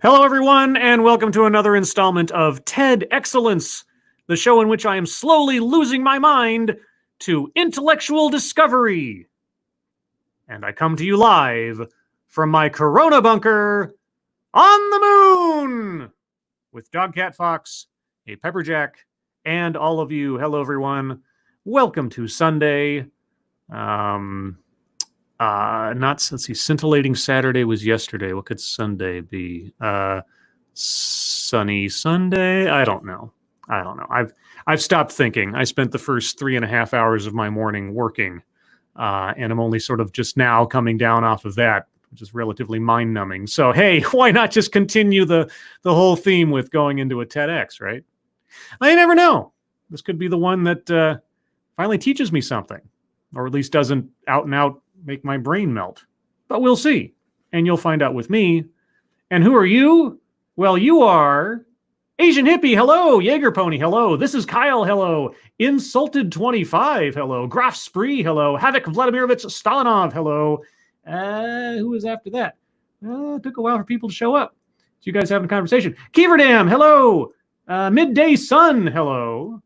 Hello, everyone, and welcome to another installment of TEDXcellence, the show in which I am slowly losing my mind to intellectual discovery. And I come to you live from my Corona bunker on the moon with Dog Cat Fox, a Pepperjack, and all of you. Hello, everyone. Welcome to Sunday. Let's see, scintillating Saturday was yesterday. What could Sunday be? Sunny Sunday? I don't know. I've stopped thinking. I spent the first 3.5 hours of my morning working, and I'm only sort of just now coming down off of that, which is relatively mind-numbing. So, hey, why not just continue the whole theme with going into a TEDx, right? I never know. This could be the one that finally teaches me something, or at least doesn't out and out make my brain melt. But we'll see. And you'll find out with me. And who are you? Well, you are Asian Hippie. Hello. Jaeger Pony. Hello. This is Kyle. Hello. Insulted 25. Hello. Graf Spree. Hello. Havoc Vladimirovich Stalinov. Hello. Who was after that? It took a while for people to show up. So you guys having a conversation. Keeverdam. Hello. Midday Sun. Hello.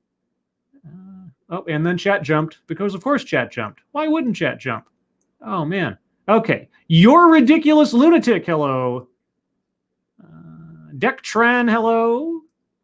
Oh, and then chat jumped because, of course, chat jumped. Why wouldn't chat jump? Oh, man. Okay. You're ridiculous lunatic. Hello. Dectran. Hello.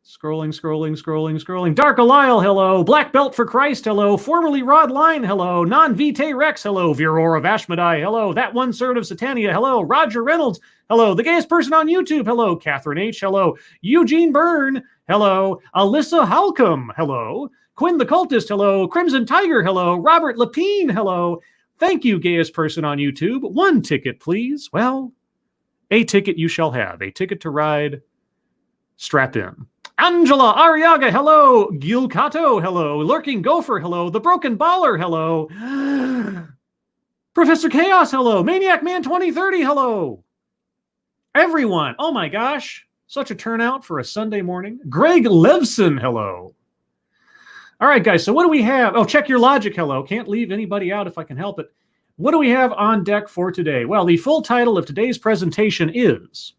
Scrolling. Dark Alile. Hello. Black Belt for Christ. Hello. Formerly Rod Line. Hello. Non-Vitae Rex. Hello. Viror of Ashmedai. Hello. That one Sword of Satania. Hello. Roger Reynolds. Hello. The gayest person on YouTube. Hello. Catherine H. Hello. Eugene Byrne. Hello. Alyssa Halcomb. Hello. Quinn the Cultist. Hello. Crimson Tiger. Hello. Robert Lapine. Hello. Thank you, gayest person on YouTube. One ticket, please. Well, a ticket you shall have. A ticket to ride. Strap in. Angela Ariaga, hello. Gilcato, hello. Lurking Gopher, hello. The Broken Baller, hello. Professor Chaos, hello. Maniac Man 2030, hello. Everyone, oh my gosh. Such a turnout for a Sunday morning. Greg Levson, hello. All right, guys, so what do we have? Oh, check your logic, hello. Can't leave anybody out if I can help it. What do we have on deck for today? Well, the full title of today's presentation is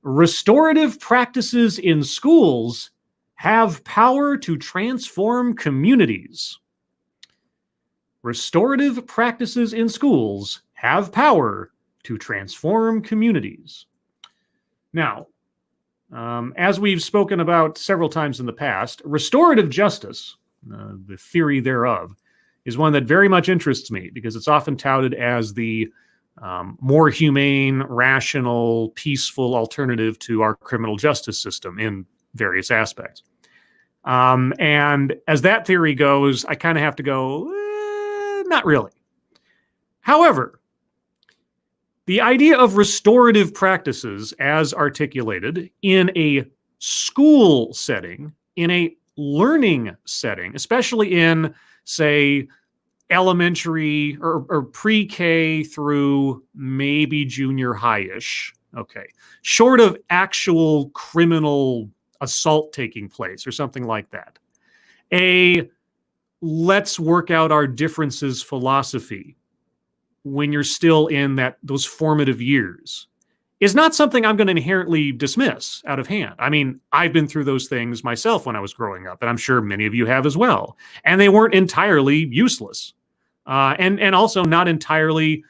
Restorative Practices in Schools Have Power to Transform Communities. Restorative practices in schools have power to transform communities. Now, as we've spoken about several times in the past, restorative justice, the theory thereof, is one that very much interests me because it's often touted as the more humane, rational, peaceful alternative to our criminal justice system in various aspects. And as that theory goes, I kind of have to go, not really. However, the idea of restorative practices as articulated in a school setting, in a learning setting, especially in, say, elementary or pre-K through maybe junior high-ish, okay, short of actual criminal assault taking place or something like that. A let's work out our differences philosophy when you're still in those formative years is not something I'm going to inherently dismiss out of hand. I mean, I've been through those things myself when I was growing up, and I'm sure many of you have as well. And they weren't entirely useless, and also not inapplicable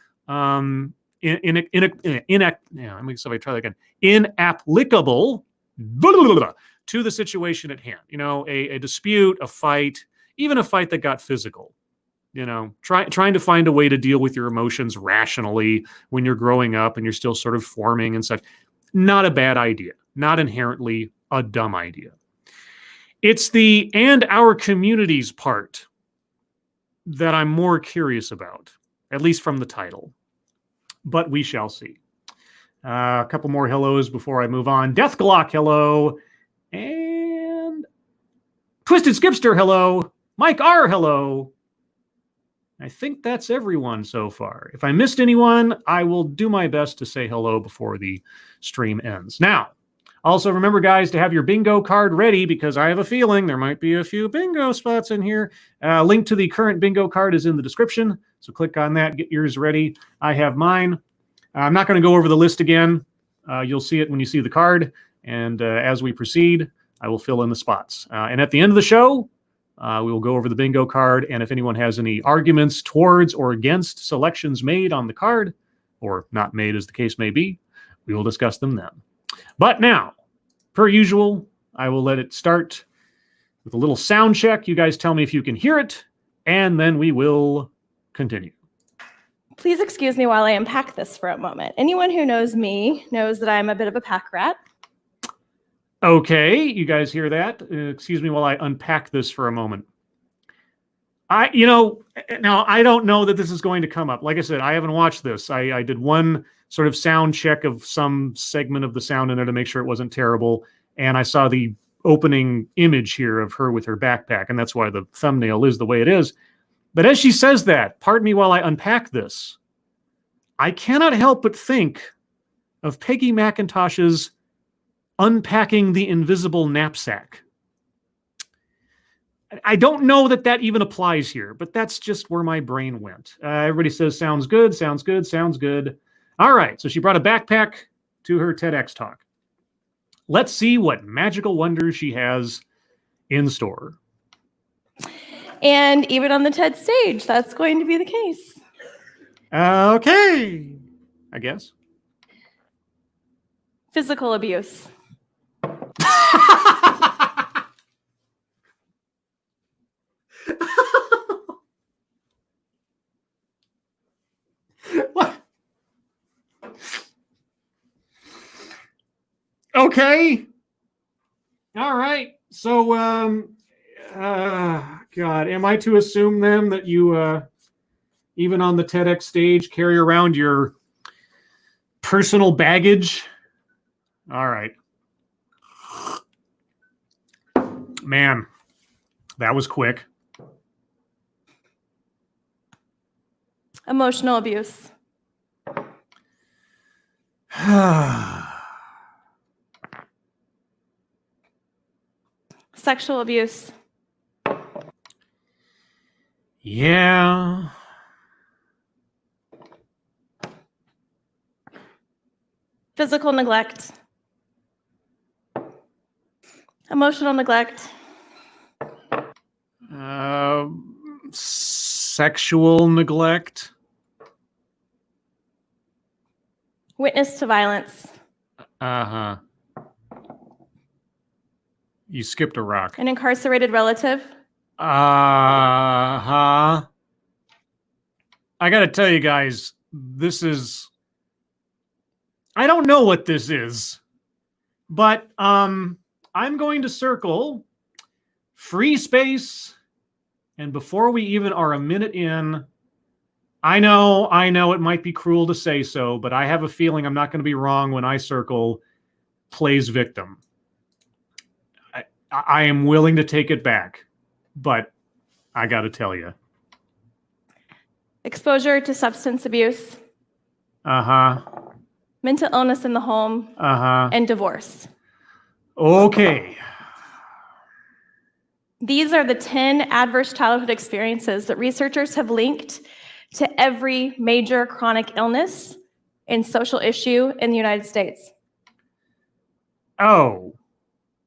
to the situation at hand. You know, a dispute, a fight, even a fight that got physical. You know, trying to find a way to deal with your emotions rationally when you're growing up and you're still sort of forming and such. Not a bad idea. Not inherently a dumb idea. It's the and our communities part that I'm more curious about, at least from the title. But we shall see. A couple more hellos before I move on. Death Glock, hello. And Twisted Skipster, hello. Mike R, hello. I think that's everyone so far. If I missed anyone, I will do my best to say hello before the stream ends. Now, also remember, guys, to have your bingo card ready because I have a feeling there might be a few bingo spots in here. Link to the current bingo card is in the description, so click on that, get yours ready. I have mine. I'm not going to go over the list again. You'll see it when you see the card. And as we proceed, I will fill in the spots. And at the end of the show, we will go over the bingo card. And if anyone has any arguments towards or against selections made on the card, or not made as the case may be, we will discuss them then. But now, per usual, I will let it start with a little sound check. You guys tell me if you can hear it, and then we will continue. Please excuse me while I unpack this for a moment. Anyone who knows me knows that I'm a bit of a pack rat. Okay, you guys hear that? Excuse me while I unpack this for a moment. Now I don't know that this is going to come up. Like I said, I haven't watched this. I did one sort of sound check of some segment of the sound in there to make sure it wasn't terrible. And I saw the opening image here of her with her backpack, and that's why the thumbnail is the way it is. But as she says that, pardon me while I unpack this, I cannot help but think of Peggy McIntosh's Unpacking the Invisible Knapsack. I don't know that that even applies here, but that's just where my brain went. Everybody says, sounds good, sounds good, sounds good. All right, so she brought a backpack to her TEDx talk. Let's see what magical wonders she has in store. And even on the TED stage, that's going to be the case. Okay, I guess. Physical abuse. What? Okay. All right. So, God, am I to assume then that you, even on the TEDx stage, carry around your personal baggage? All right. Man, that was quick. Emotional abuse. Sexual abuse. Yeah. Physical neglect. Emotional neglect. Sexual neglect. Witness to violence. Uh-huh. You skipped a rock. An incarcerated relative. Uh-huh. I gotta tell you guys, this is... I don't know what this is, but I'm going to circle free space, and before we even are a minute in, I know it might be cruel to say so, but I have a feeling I'm not going to be wrong when I circle plays victim. I am willing to take it back, but I got to tell you. Exposure to substance abuse. Uh-huh. Mental illness in the home. Uh-huh. And divorce. Okay. These are the 10 adverse childhood experiences that researchers have linked to every major chronic illness and social issue in the United States. Oh,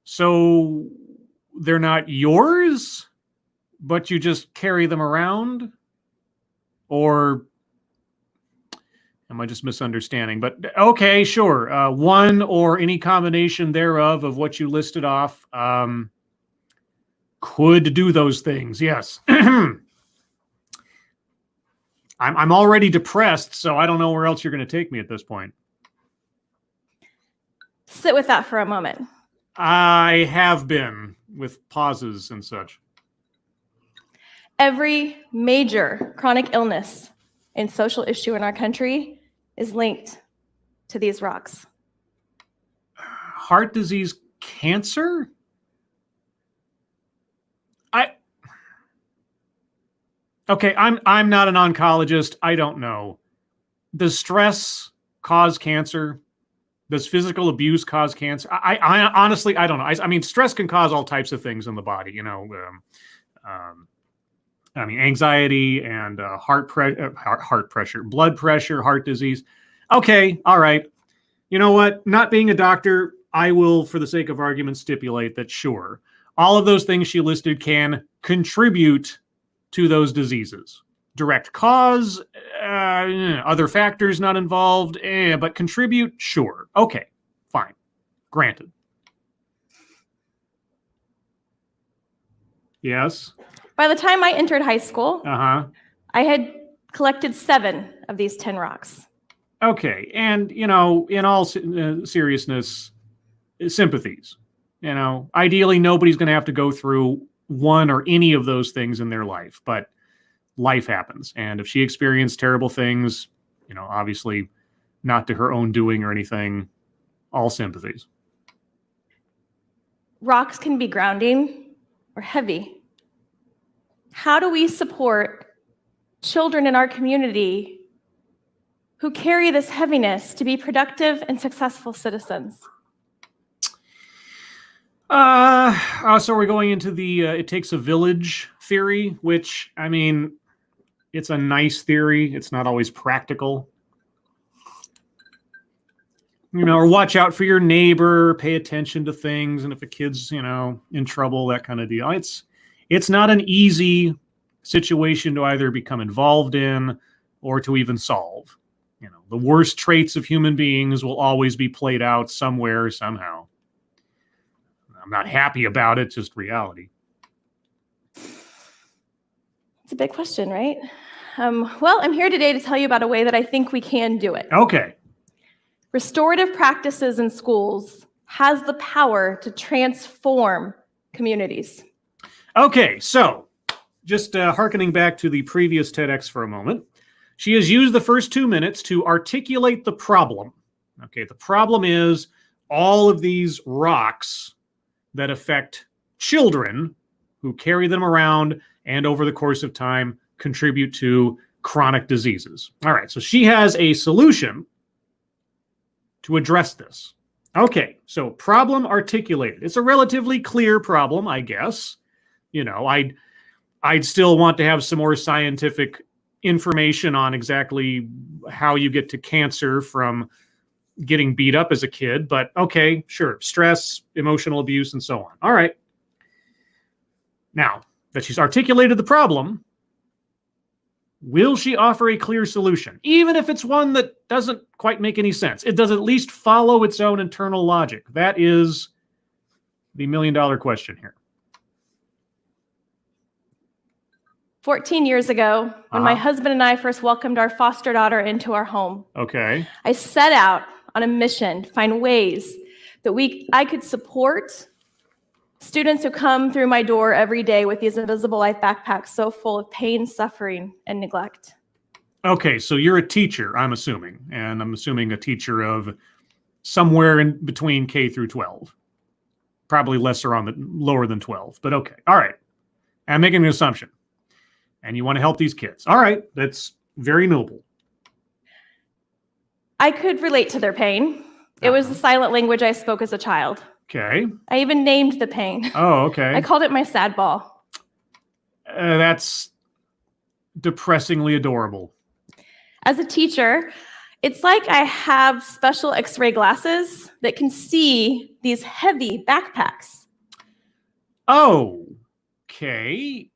so they're not yours, but you just carry them around? Or am I just misunderstanding? But okay, sure. One or any combination thereof of what you listed off could do those things, yes. I'm already depressed, so I don't know where else you're going to take me at this point. Sit with that for a moment. I have been, with pauses and such. Every major chronic illness and social issue in our country is linked to these rocks. Heart disease, cancer? Okay, I'm not an oncologist. I don't know. Does stress cause cancer? Does physical abuse cause cancer? I honestly, I don't know. I mean, stress can cause all types of things in the body, you know. I mean, anxiety and heart pressure, blood pressure, heart disease. Okay, all right. You know what? Not being a doctor, I will, for the sake of argument, stipulate that sure, all of those things she listed can contribute to those diseases. Direct cause, other factors not involved, but contribute, sure. Okay, fine. Granted. Yes. By the time I entered high school, Uh-huh. I had collected 7 of these 10 rocks. Okay. And, in all seriousness, sympathies. Ideally, nobody's going to have to go through one or any of those things in their life, but life happens. And if she experienced terrible things, obviously not to her own doing or anything, all sympathies. Rocks can be grounding or heavy. How do we support children in our community who carry this heaviness to be productive and successful citizens? So we're going into the it takes a village theory, which, it's a nice theory. It's not always practical. Or watch out for your neighbor, pay attention to things, and if a kid's, in trouble, that kind of deal. It's not an easy situation to either become involved in or to even solve. The worst traits of human beings will always be played out somewhere, somehow. I'm not happy about it, just reality. It's a big question, right? Well, I'm here today to tell you about a way that I think we can do it. Okay. Restorative practices in schools has the power to transform communities. Okay, so just hearkening back to the previous TEDx for a moment, she has used the first 2 minutes to articulate the problem. Okay, the problem is all of these rocks that affect children who carry them around and over the course of time contribute to chronic diseases. All right, so she has a solution to address this. Okay, so problem articulated. It's a relatively clear problem, I guess. I'd still want to have some more scientific information on exactly how you get to cancer from getting beat up as a kid, but okay, sure. Stress, emotional abuse, and so on. All right. Now that she's articulated the problem, will she offer a clear solution? Even if it's one that doesn't quite make any sense, it does at least follow its own internal logic. That is the million-dollar question here. 14 years ago, when my husband and I first welcomed our foster daughter into our home, okay, I set out on a mission to find ways that I could support students who come through my door every day with these invisible life backpacks so full of pain, suffering, and neglect. Okay, so you're a teacher, I'm assuming, and I'm assuming a teacher of somewhere in between K through 12. Probably lower than 12, but okay. All right. I'm making an assumption. And you want to help these kids. All right, that's very noble. I could relate to their pain. It was the silent language I spoke as a child. Okay. I even named the pain. Oh, okay. I called it my sad ball. That's depressingly adorable. As a teacher, it's like I have special X-ray glasses that can see these heavy backpacks. Oh, okay.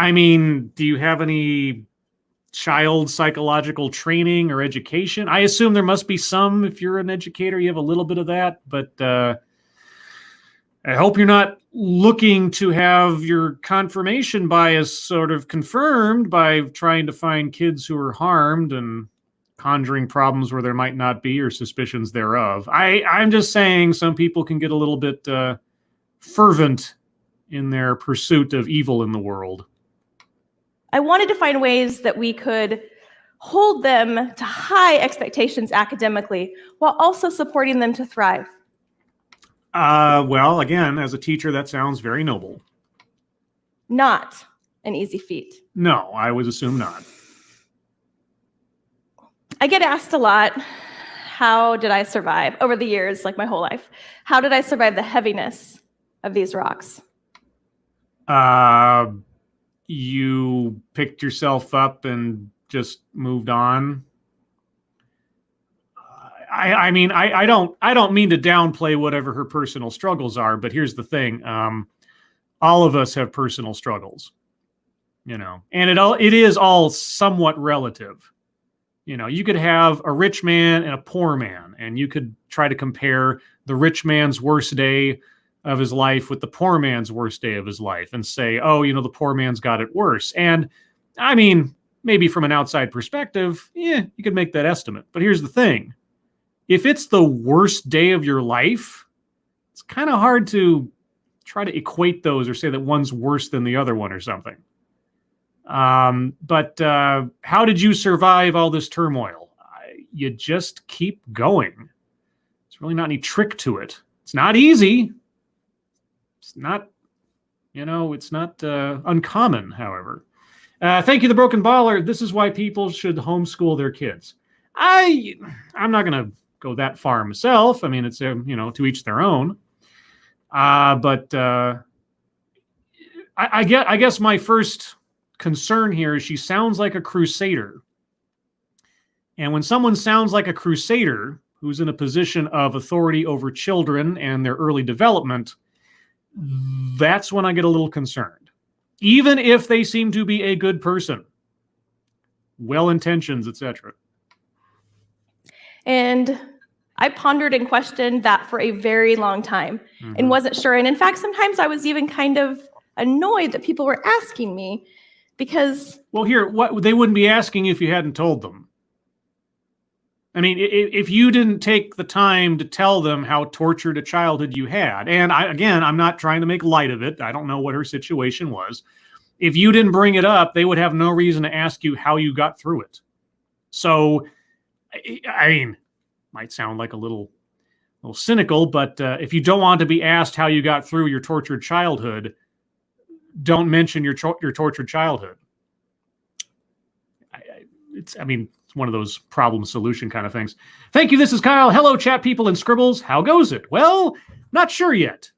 Do you have any child psychological training or education? I assume there must be some. If you're an educator, you have a little bit of that, but I hope you're not looking to have your confirmation bias sort of confirmed by trying to find kids who are harmed and conjuring problems where there might not be or suspicions thereof. I'm just saying some people can get a little bit fervent in their pursuit of evil in the world. I wanted to find ways that we could hold them to high expectations academically while also supporting them to thrive. Well, again, as a teacher, that sounds very noble. Not an easy feat. No, I would assume not. I get asked a lot, how did I survive over the years, like my whole life? How did I survive the heaviness of these rocks? You picked yourself up and just moved on. I mean, I don't mean to downplay whatever her personal struggles are, but here's the thing. All of us have personal struggles, and it is all somewhat relative. You could have a rich man and a poor man, and you could try to compare the rich man's worst day of his life with the poor man's worst day of his life and say, oh, the poor man's got it worse. And I mean, maybe from an outside perspective, you could make that estimate. But here's the thing. If it's the worst day of your life, it's kind of hard to try to equate those or say that one's worse than the other one or something. But how did you survive all this turmoil? You just keep going. There's really not any trick to it. It's not easy. It's not, it's not uncommon, however. Thank you, The Broken Baller. This is why people should homeschool their kids. I'm not going to go that far myself. I mean, it's, to each their own. But I guess my first concern here is she sounds like a crusader. And when someone sounds like a crusader who's in a position of authority over children and their early development, that's when I get a little concerned. Even if they seem to be a good person, well-intentioned, etc. And I pondered and questioned that for a very long time and wasn't sure. And in fact, sometimes I was even kind of annoyed that people were asking me because... Well, what they wouldn't be asking if you hadn't told them. I mean, if you didn't take the time to tell them how tortured a childhood you had, and I'm not trying to make light of it. I don't know what her situation was. If you didn't bring it up, they would have no reason to ask you how you got through it. So, I mean, might sound like a little cynical, but if you don't want to be asked how you got through your tortured childhood, don't mention your tortured childhood. It's one of those problem solution kind of things. Thank you. This is Kyle. Hello, chat people and scribbles. How goes it? Well, not sure yet.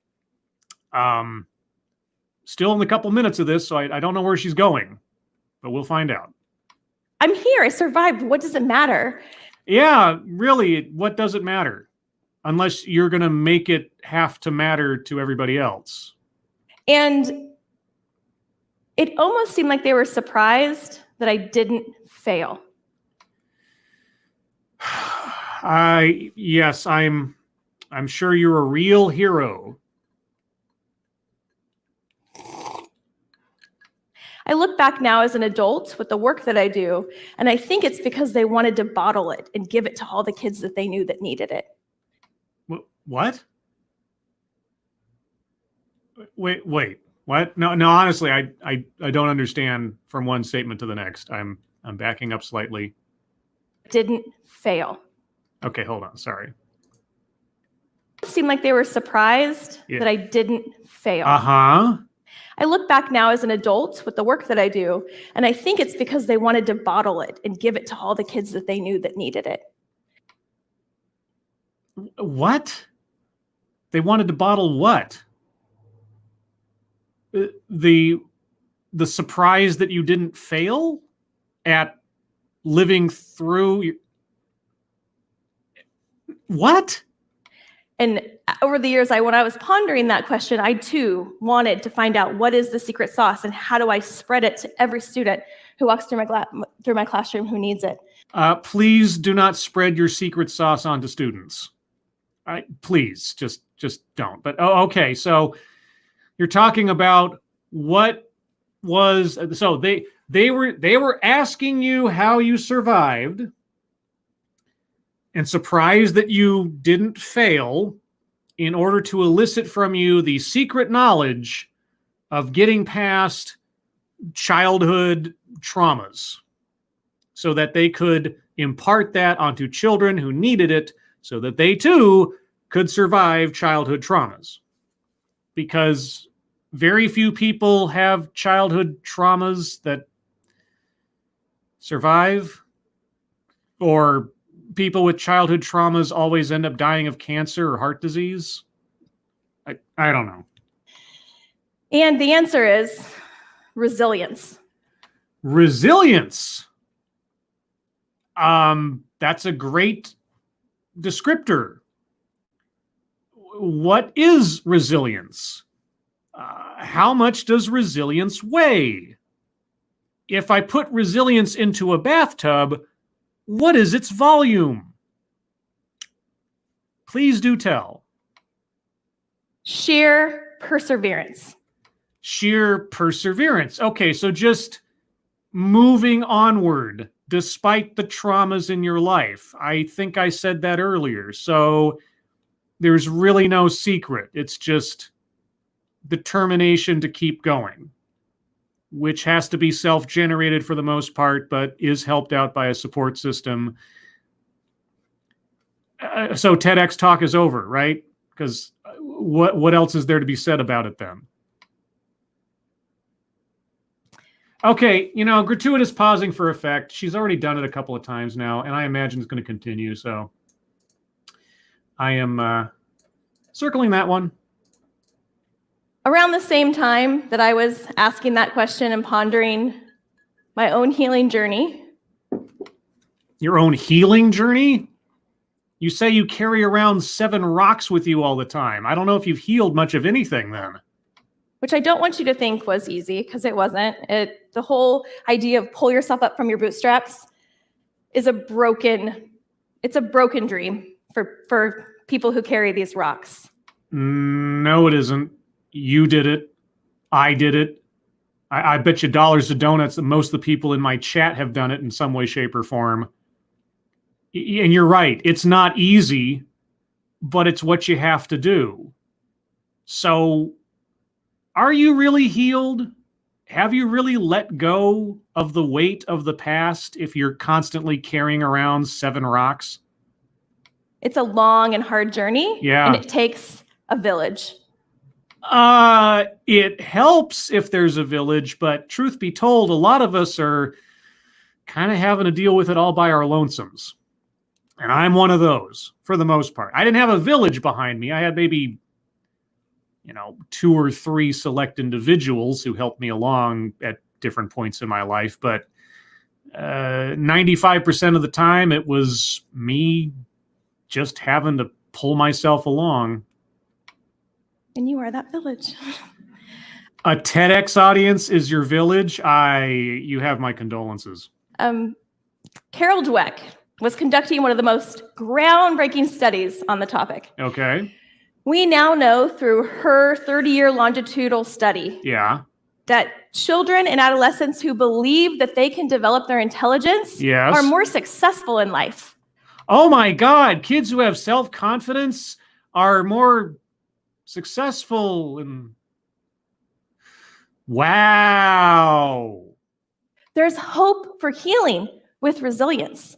Still in a couple minutes of this, so I don't know where she's going, but we'll find out. I'm here. I survived. What does it matter? Yeah, really, what does it matter? Unless you're going to make it have to matter to everybody else. And it almost seemed like they were surprised that I didn't fail. Yes, I'm sure you're a real hero. I look back now as an adult with the work that I do, and I think it's because they wanted to bottle it and give it to all the kids that they knew that needed it. What? Wait, what? No, honestly, I don't understand from one statement to the next. I'm backing up slightly. Didn't fail. Okay, hold on. Sorry. It seemed like they were surprised that I didn't fail. Uh-huh. I look back now as an adult with the work that I do, and I think it's because they wanted to bottle it and give it to all the kids that they knew that needed it. What? They wanted to bottle what? The surprise that you didn't fail at living through what? And over the years, when I was pondering that question, I too wanted to find out what is the secret sauce and how do I spread it to every student who walks through my classroom who needs it. Please do not spread your secret sauce onto students. Please, just don't. But okay, so you're talking about what was so they were asking you how you survived. And surprised that you didn't fail in order to elicit from you the secret knowledge of getting past childhood traumas so that they could impart that onto children who needed it so that they too could survive childhood traumas. Because very few people have childhood traumas that survive, or people with childhood traumas always end up dying of cancer or heart disease? I don't know. And the answer is resilience. Resilience. That's a great descriptor. What is resilience? How much does resilience weigh? If I put resilience into a bathtub, what is its volume? Please do tell. Sheer perseverance. Sheer perseverance. Okay, so just moving onward despite the traumas in your life. I think I said that earlier. So there's really no secret. It's just determination to keep going, which has to be self-generated for the most part, but is helped out by a support system. So TEDx talk is over, right? Because what else is there to be said about it then? Okay, gratuitous pausing for effect. She's already done it a couple of times now, and I imagine it's going to continue. So I am circling that one. Around the same time that I was asking that question and pondering my own healing journey. Your own healing journey? You say you carry around 7 rocks with you all the time. I don't know if you've healed much of anything then. Which I don't want you to think was easy, because it wasn't. The whole idea of pull yourself up from your bootstraps is a broken dream for people who carry these rocks. No, it isn't. You did it. I did it. I bet you dollars to donuts that most of the people in my chat have done it in some way, shape, or form. And you're right. It's not easy, but it's what you have to do. So, are you really healed? Have you really let go of the weight of the past if you're constantly carrying around 7 rocks? It's a long and hard journey. Yeah. And it takes a village. It helps if there's a village, but truth be told, a lot of us are kind of having to deal with it all by our lonesomes. And I'm one of those, for the most part. I didn't have a village behind me. I had maybe 2 or 3 select individuals who helped me along at different points in my life. But 95% of the time, it was me just having to pull myself along. And you are that village. A TEDx audience is your village. You have my condolences. Carol Dweck was conducting one of the most groundbreaking studies on the topic. Okay. We now know through her 30-year longitudinal study that children and adolescents who believe that they can develop their intelligence are more successful in life. Oh my God, kids who have self-confidence are more successful. Wow. There's hope for healing with resilience.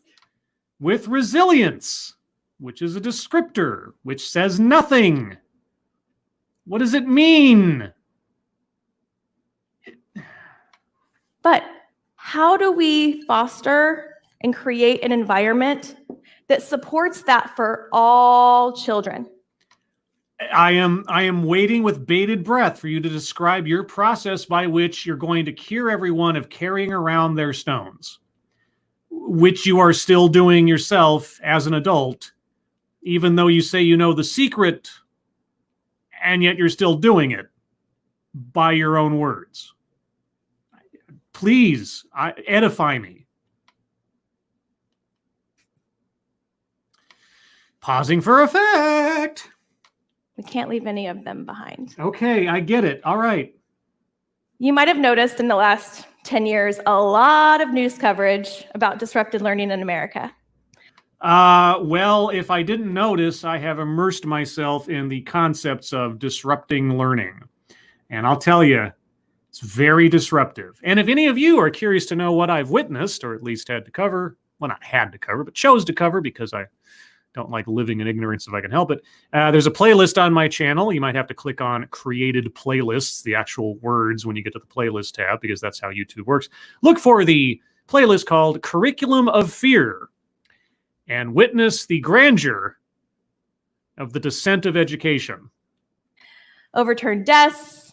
With resilience, which is a descriptor, which says nothing. What does it mean? But how do we foster and create an environment that supports that for all children? I am waiting with bated breath for you to describe your process by which you're going to cure everyone of carrying around their stones, which you are still doing yourself as an adult, even though you say you know the secret, and yet you're still doing it by your own words. Please, edify me. Pausing for effect. We can't leave any of them behind. Okay, I get it. All right. You might have noticed in the last 10 years a lot of news coverage about disrupted learning in America. Well, if I didn't notice, I have immersed myself in the concepts of disrupting learning. And I'll tell you, it's very disruptive. And if any of you are curious to know what I've witnessed, or at least had to cover, well, not had to cover, but chose to cover because I don't like living in ignorance if I can help it. There's a playlist on my channel. You might have to click on created playlists, the actual words when you get to the playlist tab, because that's how YouTube works. Look for the playlist called Curriculum of Fear and witness the grandeur of the descent of education. Overturned desks,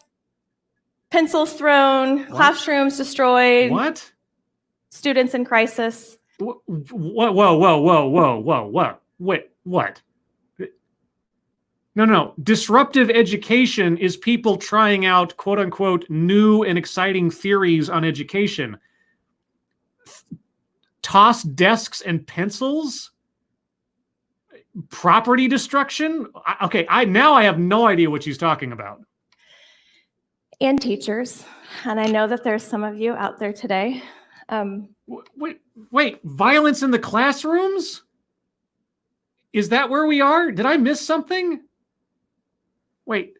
pencils thrown, classrooms destroyed. What? Students in crisis. Whoa, whoa, whoa, whoa, whoa, whoa, whoa. Wait, what? No. Disruptive education is people trying out quote unquote new and exciting theories on education. Toss desks and pencils? Property destruction? Okay, now I have no idea what she's talking about. And teachers. And I know that there's some of you out there today. Wait, violence in the classrooms? Is that where we are? Did I miss something? Wait.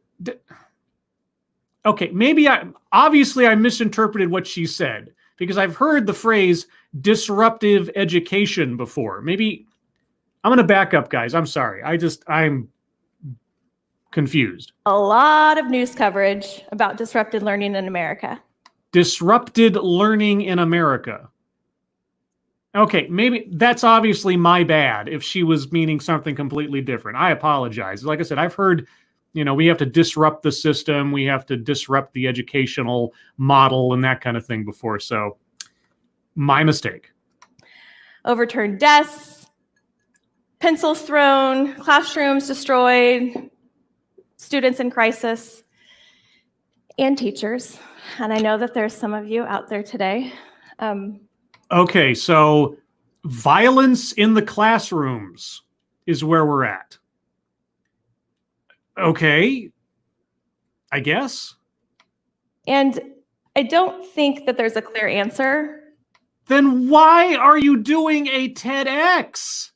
Okay, maybe obviously I misinterpreted what she said because I've heard the phrase disruptive education before. Maybe I'm going to back up, guys. I'm sorry. I'm confused. A lot of news coverage about disrupted learning in America. Disrupted learning in America. Okay, maybe that's obviously my bad if she was meaning something completely different. I apologize. Like I said, I've heard, we have to disrupt the system. We have to disrupt the educational model and that kind of thing before. So my mistake. Overturned desks, pencils thrown, classrooms destroyed, students in crisis, and teachers. And I know that there's some of you out there today. Okay, so violence in the classrooms is where we're at. Okay, I guess. And I don't think that there's a clear answer. Then why are you doing a TEDx?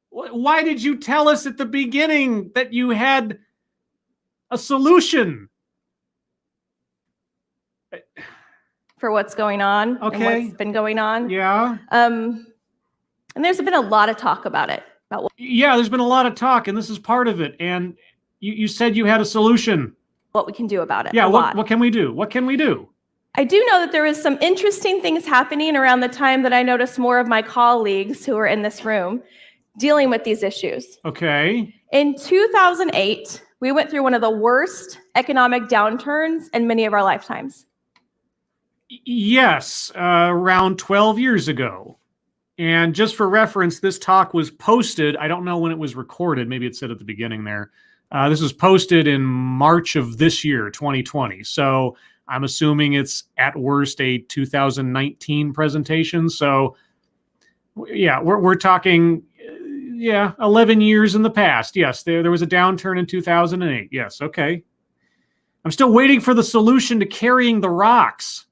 Why did you tell us at the beginning that you had a solution? For what's going on and what's been going on. Yeah. And there's been a lot of talk about it. Yeah, there's been a lot of talk, and this is part of it. And you said you had a solution. What we can do about it. Yeah, what can we do? What can we do? I do know that there is some interesting things happening around the time that I noticed more of my colleagues who are in this room dealing with these issues. Okay. In 2008, we went through one of the worst economic downturns in many of our lifetimes. Yes, around 12 years ago. And just for reference, this talk was posted. I don't know when it was recorded. Maybe it said at the beginning there. This was posted in March of this year, 2020. So I'm assuming it's at worst a 2019 presentation. So yeah, we're talking, 11 years in the past. Yes, there was a downturn in 2008. Yes, okay. I'm still waiting for the solution to carrying the rocks.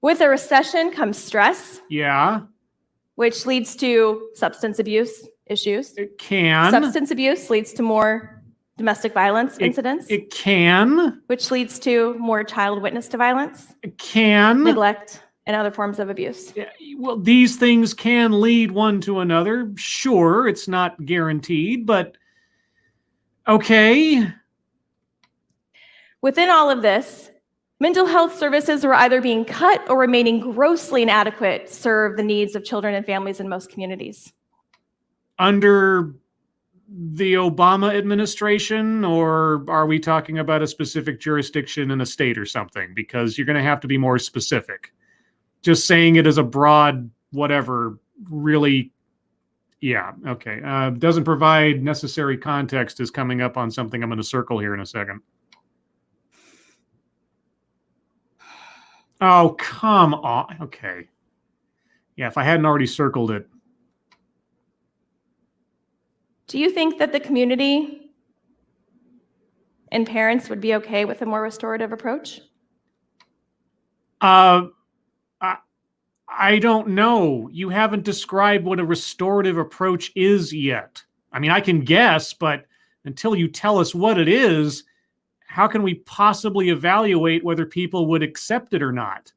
With a recession comes stress. Yeah. Which leads to substance abuse issues. It can. Substance abuse leads to more domestic violence incidents. It can. Which leads to more child witness to violence. It can. Neglect and other forms of abuse. Yeah, well, these things can lead one to another. Sure, it's not guaranteed, but okay. Within all of this, mental health services were either being cut or remaining grossly inadequate to serve the needs of children and families in most communities. Under the Obama administration, or are we talking about a specific jurisdiction in a state or something? Because you're going to have to be more specific. Just saying it as a broad whatever really, yeah, okay. Doesn't provide necessary context is coming up on something I'm going to circle here in a second. Oh, come on. Okay. Yeah, if I hadn't already circled it. Do you think that the community and parents would be okay with a more restorative approach? I don't know. You haven't described what a restorative approach is yet. I mean, I can guess, but until you tell us what it is, how can we possibly evaluate whether people would accept it or not?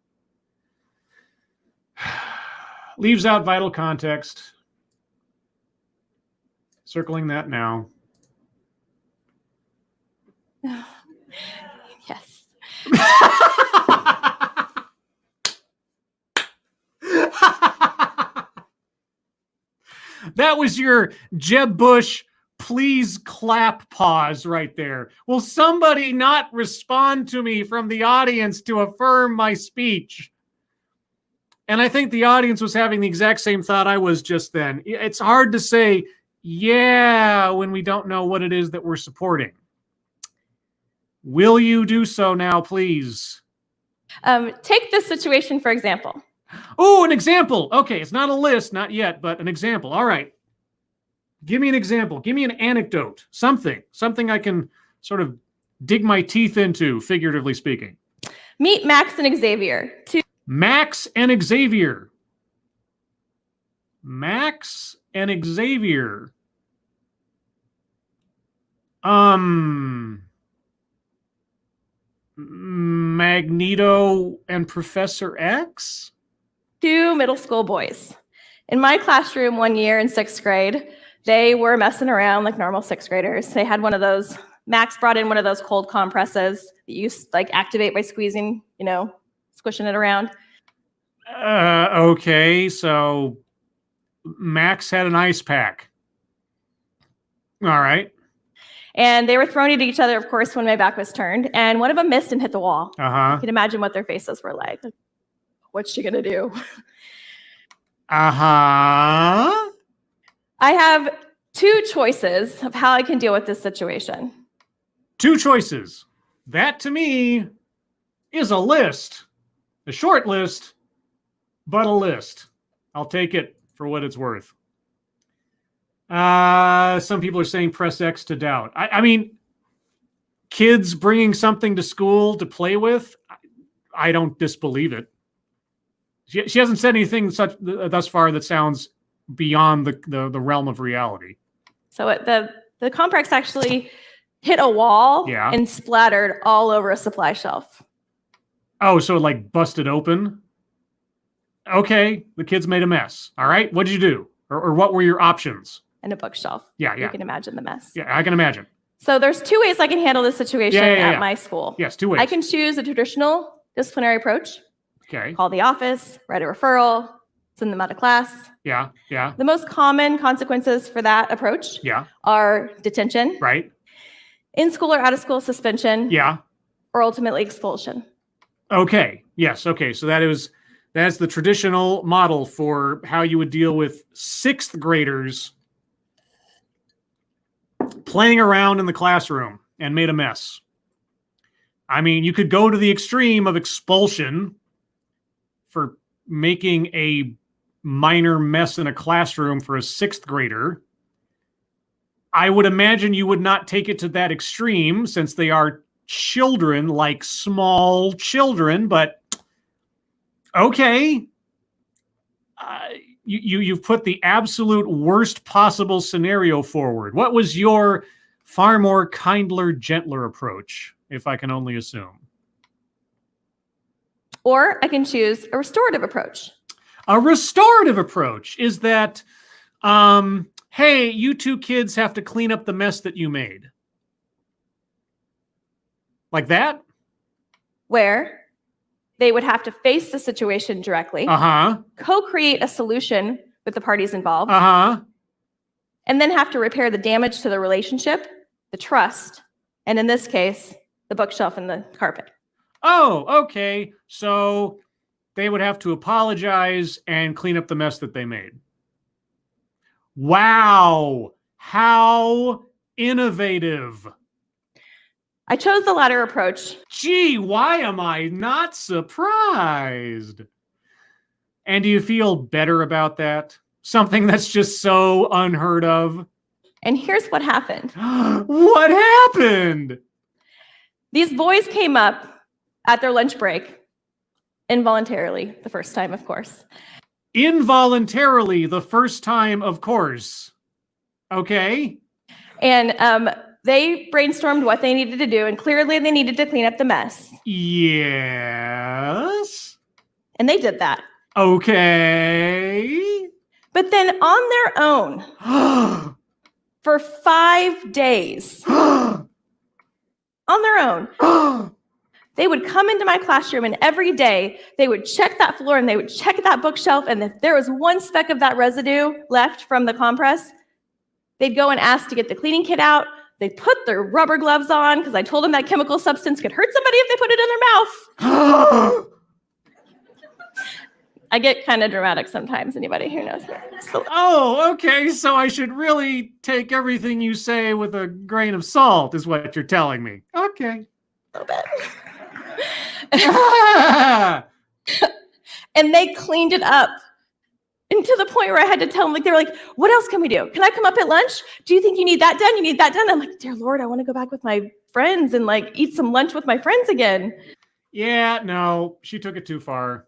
Leaves out vital context. Circling that now. Yes. That was your Jeb Bush, please clap pause right there. Will somebody not respond to me from the audience to affirm my speech? And I think the audience was having the exact same thought I was just then. It's hard to say, yeah, when we don't know what it is that we're supporting. Will you do so now, please? Take this situation, for example. Oh, an example. Okay, it's not a list, not yet, but an example. All right. Give me an example. Give me an anecdote. Something I can sort of dig my teeth into, figuratively speaking. Meet Max and Xavier. Max and Xavier. Max and Xavier. Magneto and Professor X? Two middle school boys. In my classroom one year in 6th grade, they were messing around like normal 6th graders. They had one of those, Max brought in one of those cold compresses that you like activate by squeezing, squishing it around. Okay, so Max had an ice pack. All right. And they were thrown at each other, of course, when my back was turned. And one of them missed and hit the wall. Uh-huh. You can imagine what their faces were like. What's she gonna do? Uh-huh. I have 2 choices of how I can deal with this situation. 2 choices. That, to me, is a list. A short list, but a list. I'll take it for what it's worth. Some people are saying press X to doubt. I mean, kids bringing something to school to play with, I don't disbelieve it. She hasn't said anything thus far that sounds beyond the realm of reality. So the complex actually hit a wall and splattered all over a supply shelf. Oh, so it like busted open? Okay, the kids made a mess. All right, what did you do? Or what were your options? And a bookshelf. Yeah. You can imagine the mess. Yeah, I can imagine. So there's 2 ways I can handle this situation at my school. Yes, 2 ways. I can choose a traditional disciplinary approach. Okay. Call the office, write a referral, send them out of class. Yeah. The most common consequences for that approach are detention. Right. In school or out of school suspension. Yeah. Or ultimately expulsion. Okay. Yes. Okay. So that's the traditional model for how you would deal with 6th graders playing around in the classroom and made a mess. I mean, you could go to the extreme of expulsion for making a minor mess in a classroom for a 6th grader. I would imagine you would not take it to that extreme since they are children, like small children, but okay. You've put the absolute worst possible scenario forward. What was your far more kindler, gentler approach, if I can only assume? Or I can choose a restorative approach. A restorative approach is that, hey, you 2 kids have to clean up the mess that you made. Like that? Where they would have to face the situation directly, co-create a solution with the parties involved, and then have to repair the damage to the relationship, the trust, and in this case, the bookshelf and the carpet. Oh, okay. So they would have to apologize and clean up the mess that they made. Wow. How innovative. I chose the latter approach. Gee, why am I not surprised? And do you feel better about that? Something that's just so unheard of? And here's what happened. What happened? These boys came up at their lunch break, involuntarily, the first time, of course. Involuntarily, the first time, of course. Okay. And they brainstormed what they needed to do, and clearly they needed to clean up the mess. Yes. And they did that. Okay. But then on their own, for 5 days, on their own, they would come into my classroom, and every day they would check that floor and they would check that bookshelf, and if there was one speck of that residue left from the compress, they'd go and ask to get the cleaning kit out. They'd put their rubber gloves on because I told them that chemical substance could hurt somebody if they put it in their mouth. I get kind of dramatic sometimes. Anybody who knows me. So, Oh, okay. So I should really take everything you say with a grain of salt, is what you're telling me. Okay. a little bit. Ah! And they cleaned it up. And to the point where I had to tell them, like, they were like, what else can we do? Can I come up at lunch? Do you think you need that done? You need that done? I'm like, dear Lord, I want to go back with my friends and like eat some lunch with my friends again. Yeah, no, she took it too far.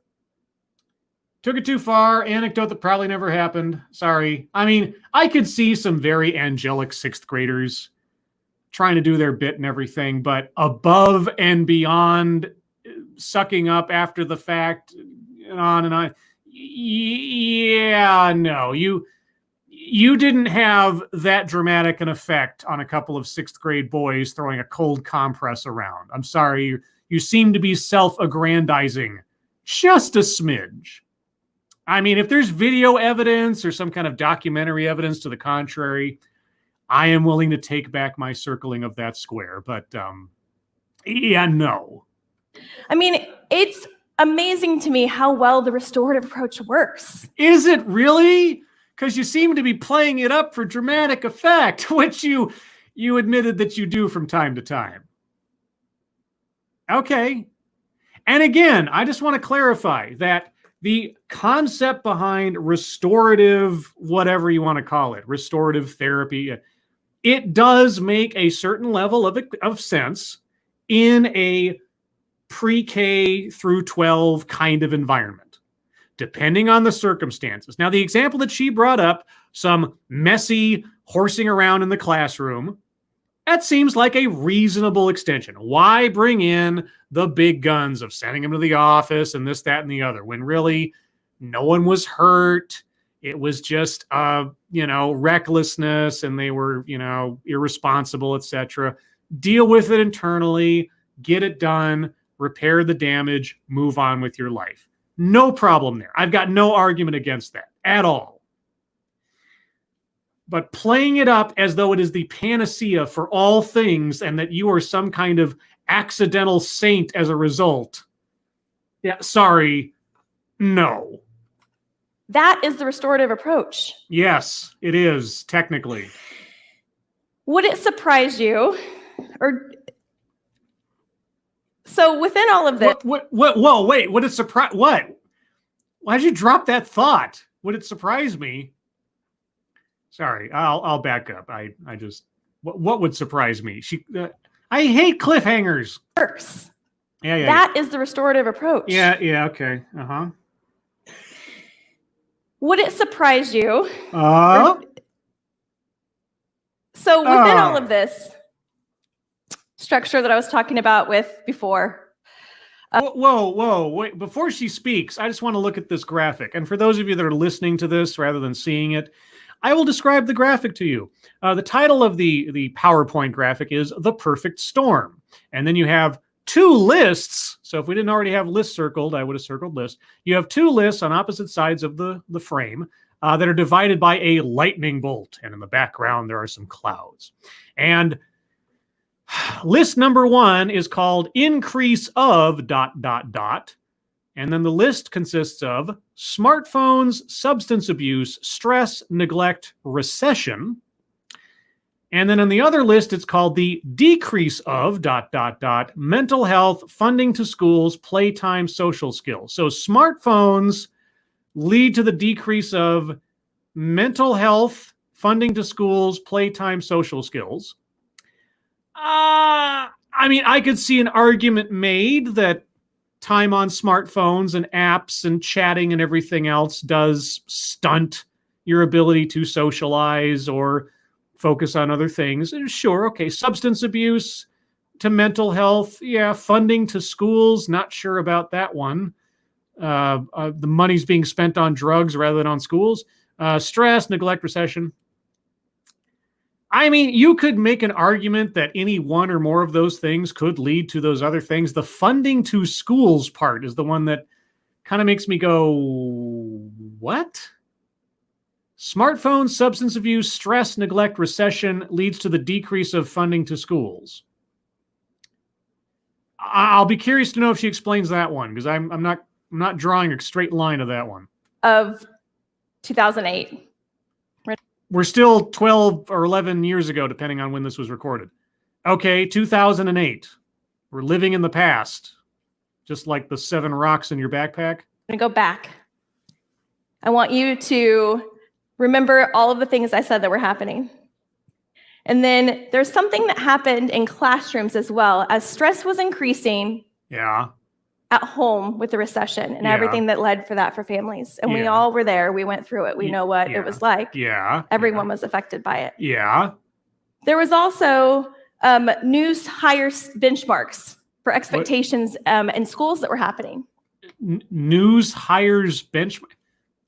Took it too far. Anecdote that probably never happened. Sorry. I mean, I could see some very angelic sixth graders trying to do their bit and everything, but above and beyond sucking up after the fact and on and on. Yeah, no, you didn't have that dramatic an effect on a couple of sixth grade boys throwing a cold compress around. I'm sorry, you seem to be self-aggrandizing just a smidge. I mean, if there's video evidence or some kind of documentary evidence to the contrary, I am willing to take back my circling of that square. But yeah, no. I mean, it's amazing to me how well the restorative approach works. Is it really? Because you seem to be playing it up for dramatic effect, which you admitted that you do from time to time. Okay. And again, I just want to clarify that the concept behind restorative, whatever you want to call it, restorative therapy, it does make a certain level of sense in a pre-K through 12 kind of environment, depending on the circumstances. Now, the example that she brought up, some messy horsing around in the classroom, that seems like a reasonable extension. Why bring in the big guns of sending them to the office and this, that, and the other, when really no one was hurt? It was just, recklessness, and they were, irresponsible, etc. Deal with it internally, get it done, repair the damage, move on with your life. No problem there. I've got no argument against that at all. But playing it up as though it is the panacea for all things and that you are some kind of accidental saint as a result. Yeah, sorry. No. That is the restorative approach. Yes, it is, technically. Would it surprise you? So within all of this... Whoa, wait, would it surprise... What? Why did you drop that thought? Would it surprise me? Sorry, I'll back up. I just... What would surprise me? I hate cliffhangers. Works. Yeah. That is the restorative approach. Yeah, okay. Uh-huh. Would it surprise you? So within all of this structure that I was talking about with before. Whoa, wait. Before she speaks, I just want to look at this graphic. And for those of you that are listening to this rather than seeing it, I will describe the graphic to you. The title of the PowerPoint graphic is The Perfect Storm. And then you have two lists. So if we didn't already have lists circled, I would have circled lists. You have two lists on opposite sides of the frame that are divided by a lightning bolt. And in the background, there are some clouds. And list number one is called Increase of ... And then the list consists of smartphones, substance abuse, stress, neglect, recession. And then on the other list, it's called the decrease of ... mental health, funding to schools, playtime, social skills. So smartphones lead to the decrease of mental health, funding to schools, playtime, social skills. I mean, I could see an argument made that time on smartphones and apps and chatting and everything else does stunt your ability to socialize or focus on other things. Sure, okay. Substance abuse to mental health, yeah. Funding to schools, not sure about that one. The money's being spent on drugs rather than on schools. Stress, neglect, recession. I mean, you could make an argument that any one or more of those things could lead to those other things. The funding to schools part is the one that kind of makes me go, what? Smartphones, substance abuse, stress, neglect, recession leads to the decrease of funding to schools. I'll be curious to know if she explains that one, because I'm not not drawing a straight line of that one. Of 2008. We're still 12 or 11 years ago, depending on when this was recorded. Okay, 2008. We're living in the past, just like the 7 rocks in your backpack. I'm going to go back. I want you to remember all of the things I said that were happening. And then there's something that happened in classrooms as well. As stress was increasing at home with the recession and everything that led for that for families. And we all were there. We went through it. We know what it was like. Everyone was affected by it. There was also news hires benchmarks for expectations in schools that were happening. News hires benchmark?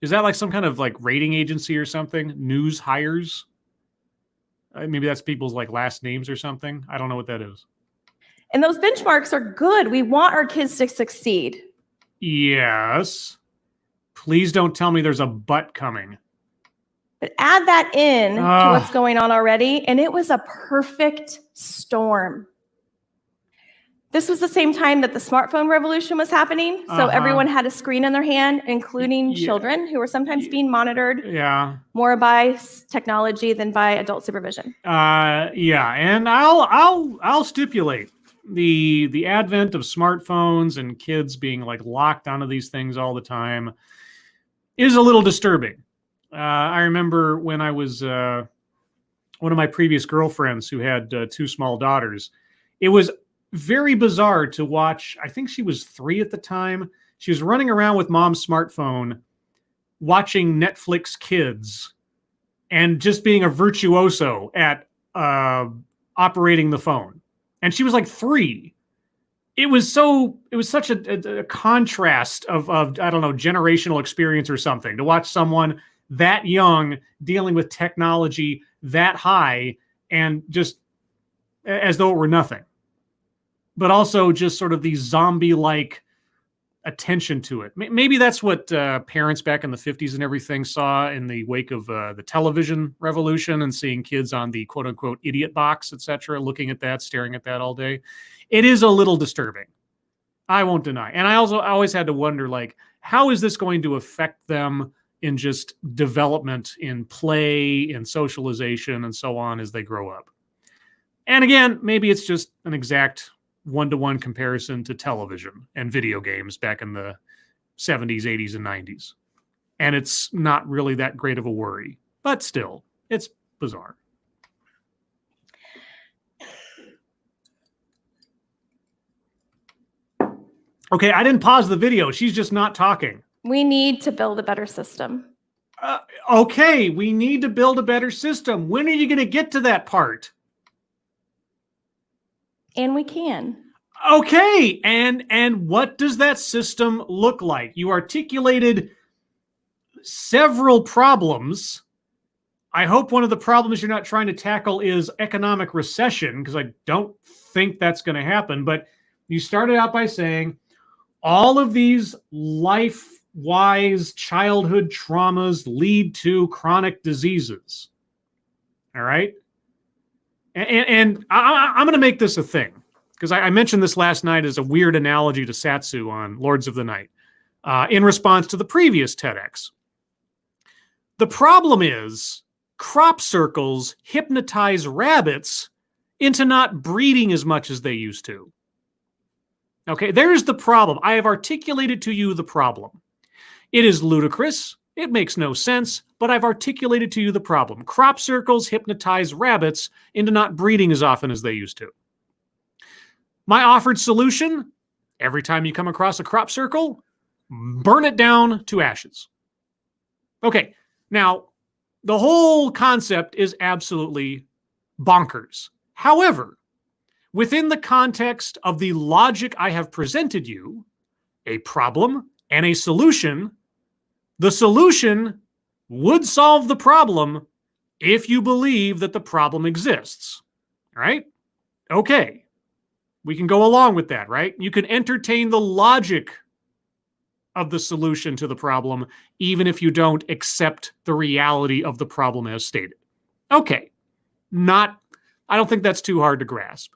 Is that like some kind of like rating agency or something? News hires? Maybe that's people's like last names or something. I don't know what that is. And those benchmarks are good. We want our kids to succeed. Yes. Please don't tell me there's a but coming. But add that in to what's going on already, and it was a perfect storm. This was the same time that the smartphone revolution was happening. So everyone had a screen in their hand, including children who were sometimes being monitored more by technology than by adult supervision. And I'll stipulate the advent of smartphones and kids being like locked onto these things all the time is a little disturbing. I remember when I was one of my previous girlfriends who had 2 small daughters. It was very bizarre to watch. I think she was 3 at the time. She was running around with mom's smartphone, watching Netflix Kids, and just being a virtuoso at operating the phone. And she was like 3. It was such a contrast of I don't know, generational experience or something to watch someone that young dealing with technology that high and just as though it were nothing. But also just sort of the zombie-like attention to it. Maybe that's what parents back in the 50s and everything saw in the wake of the television revolution and seeing kids on the quote-unquote idiot box, etc., looking at that, staring at that all day. It is a little disturbing. I won't deny. And I always had to wonder, like, how is this going to affect them in just development, in play, in socialization, and so on as they grow up? And again, maybe it's just an exact one-to-one comparison to television and video games back in the 70s, 80s, and 90s. And it's not really that great of a worry. But still, it's bizarre. Okay, I didn't pause the video. She's just not talking. We need to build a better system. Okay, we need to build a better system. When are you going to get to that part? And we can. Okay, and what does that system look like? You articulated several problems. I hope one of the problems you're not trying to tackle is economic recession, because I don't think that's going to happen. But you started out by saying all of these life-wise childhood traumas lead to chronic diseases. All right? And I'm going to make this a thing, because I mentioned this last night as a weird analogy to Satsu on Lords of the Night in response to the previous TEDx. The problem is crop circles hypnotize rabbits into not breeding as much as they used to. Okay, there's the problem. I have articulated to you the problem. It is ludicrous. It makes no sense, but I've articulated to you the problem. Crop circles hypnotize rabbits into not breeding as often as they used to. My offered solution, every time you come across a crop circle, burn it down to ashes. Okay, now, the whole concept is absolutely bonkers. However, within the context of the logic I have presented you, a problem and a solution, the solution would solve the problem if you believe that the problem exists, right? Okay, we can go along with that, right? You can entertain the logic of the solution to the problem, even if you don't accept the reality of the problem as stated. Okay, I don't think that's too hard to grasp.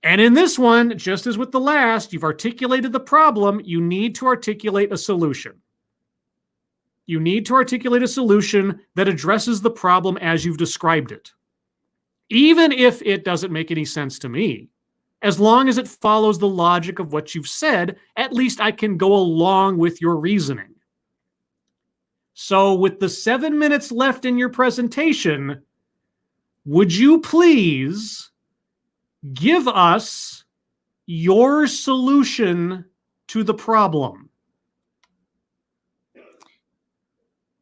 And in this one, just as with the last, you've articulated the problem, you need to articulate a solution. You need to articulate a solution that addresses the problem as you've described it. Even if it doesn't make any sense to me, as long as it follows the logic of what you've said, at least I can go along with your reasoning. So with the 7 minutes left in your presentation, would you please give us your solution to the problem?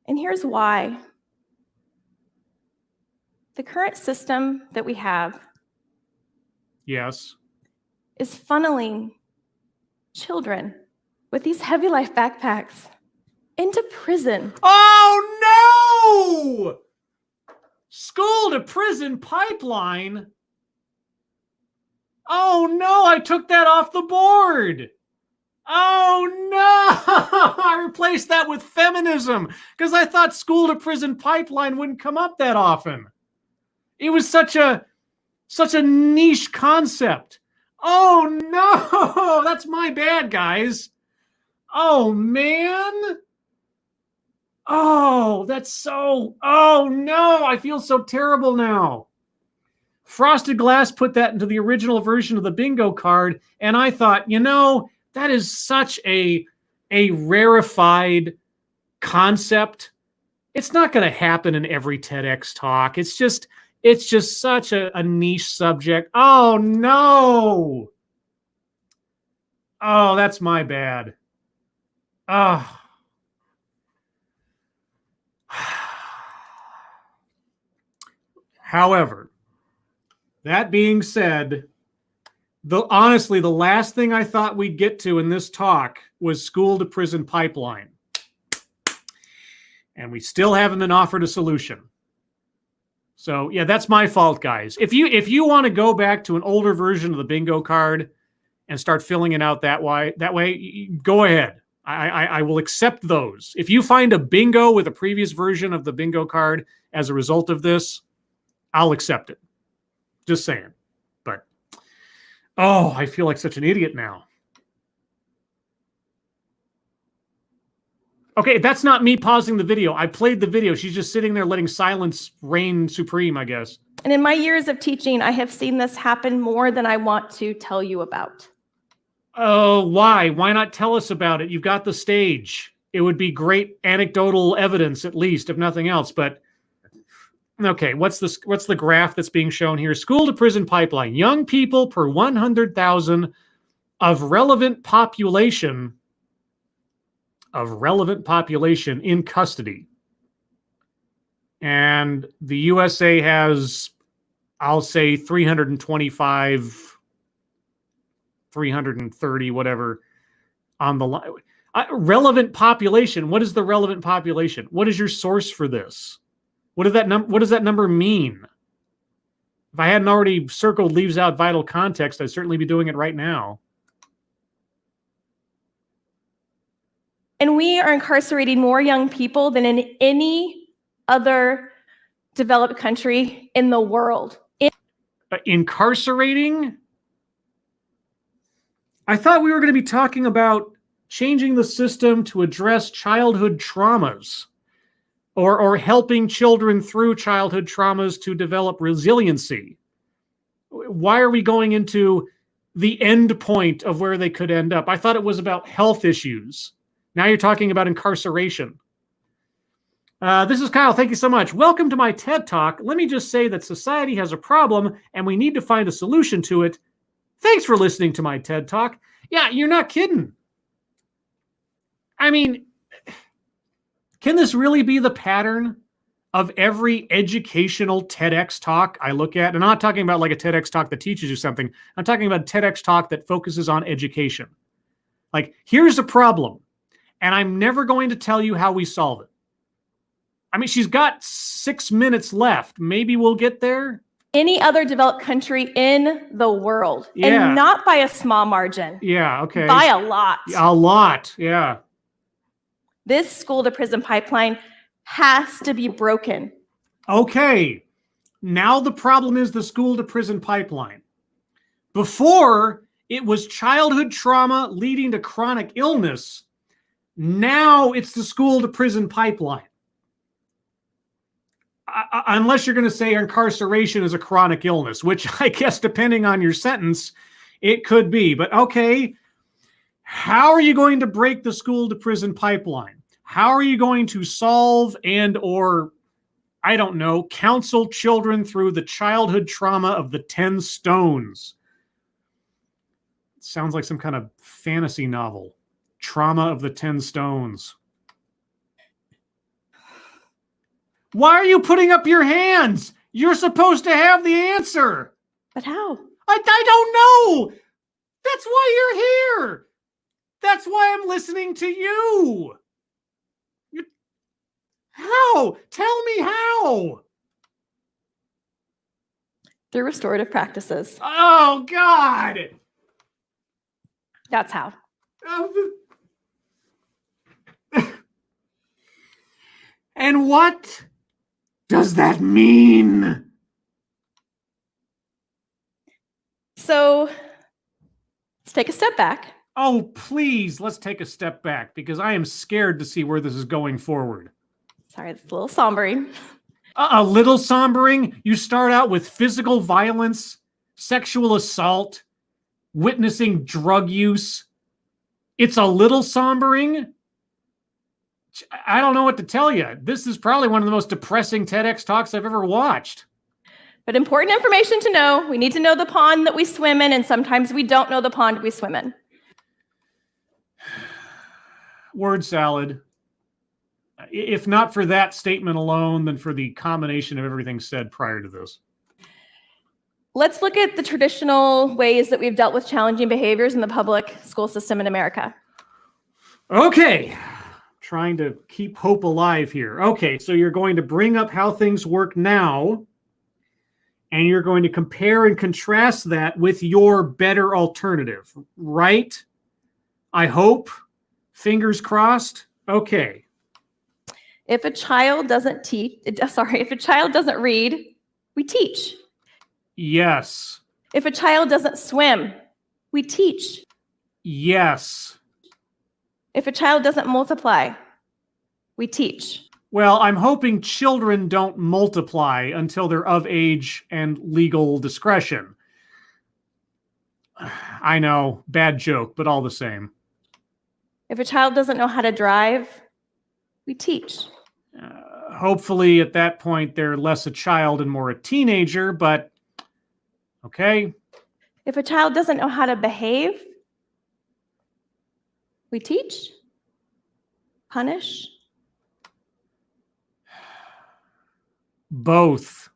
And here's why. The current system that we have Yes. is funneling children with these heavy life backpacks into prison. Oh no! School to prison pipeline? Oh no, I took that off the board. Oh no! I replaced that with feminism because I thought school to prison pipeline wouldn't come up that often. It was such a niche concept. Oh no! That's my bad, guys. Oh man. Oh, oh no, I feel so terrible now. Frosted Glass put that into the original version of the bingo card, and I thought, that is such a rarefied concept. It's not going to happen in every TEDx talk. It's just such a niche subject. Oh no. Oh, that's my bad. Oh. However, that being said, honestly, the last thing I thought we'd get to in this talk was school to prison pipeline. And we still haven't been offered a solution. So yeah, that's my fault, guys. If you want to go back to an older version of the bingo card and start filling it out that way, go ahead. I will accept those. If you find a bingo with a previous version of the bingo card as a result of this, I'll accept it. Just saying. But, oh, I feel like such an idiot now. Okay, that's not me pausing the video. I played the video. She's just sitting there letting silence reign supreme, I guess. And in my years of teaching, I have seen this happen more than I want to tell you about. Oh, why? Why not tell us about it? You've got the stage. It would be great anecdotal evidence, at least, if nothing else. But okay, what's the graph that's being shown here? School to prison pipeline. Young people per 100,000 of relevant population in custody. And the USA has, I'll say, 325, 330, whatever, on the line. Relevant population. What is the relevant population? What is your source for this? What does that number mean? If I hadn't already circled leaves out vital context, I'd certainly be doing it right now. And we are incarcerating more young people than in any other developed country in the world. Incarcerating? I thought we were going to be talking about changing the system to address childhood traumas, or helping children through childhood traumas to develop resiliency. Why are we going into the end point of where they could end up? I thought it was about health issues. Now you're talking about incarceration. This is Kyle. Thank you so much. Welcome to my TED Talk. Let me just say that society has a problem and we need to find a solution to it. Thanks for listening to my TED Talk. Yeah, you're not kidding. I mean, can this really be the pattern of every educational TEDx talk I look at? And I'm not talking about like a TEDx talk that teaches you something. I'm talking about a TEDx talk that focuses on education. Like, here's a problem, and I'm never going to tell you how we solve it. I mean, she's got 6 minutes left. Maybe we'll get there. Any other developed country in the world. Yeah. And not by a small margin. Yeah, okay. By a lot. A lot, yeah. This school to prison pipeline has to be broken. Okay. Now the problem is the school to prison pipeline. Before, it was childhood trauma leading to chronic illness. Now it's the school to prison pipeline. Unless you're going to say incarceration is a chronic illness, which I guess depending on your sentence, it could be. But okay, how are you going to break the school to prison pipeline? How are you going to solve and or, I don't know, counsel children through the childhood trauma of the 10 stones? It sounds like some kind of fantasy novel. Trauma of the 10 stones. Why are you putting up your hands? You're supposed to have the answer. But how? I don't know. That's why you're here. That's why I'm listening to you. How? Tell me how. Through restorative practices. Oh, God. That's how. And what does that mean? So let's take a step back. Oh, please, let's take a step back because I am scared to see where this is going forward. Sorry, it's a little sombering. A little sombering? You start out with physical violence, sexual assault, witnessing drug use. It's a little sombering? I don't know what to tell you. This is probably one of the most depressing TEDx talks I've ever watched. But important information to know. We need to know the pond that we swim in, and sometimes we don't know the pond we swim in. Word salad. If not for that statement alone, then for the combination of everything said prior to this. Let's look at the traditional ways that we've dealt with challenging behaviors in the public school system in America. Okay. Trying to keep hope alive here. Okay, so you're going to bring up how things work now, and you're going to compare and contrast that with your better alternative, right? I hope. Fingers crossed. Okay. If a child doesn't if a child doesn't read, we teach. Yes. If a child doesn't swim, we teach. Yes. If a child doesn't multiply, we teach. Well, I'm hoping children don't multiply until they're of age and legal discretion. I know, bad joke, but all the same. If a child doesn't know how to drive, we teach. Hopefully at that point they're less a child and more a teenager, but okay. If a child doesn't know how to behave, we teach, punish. Both.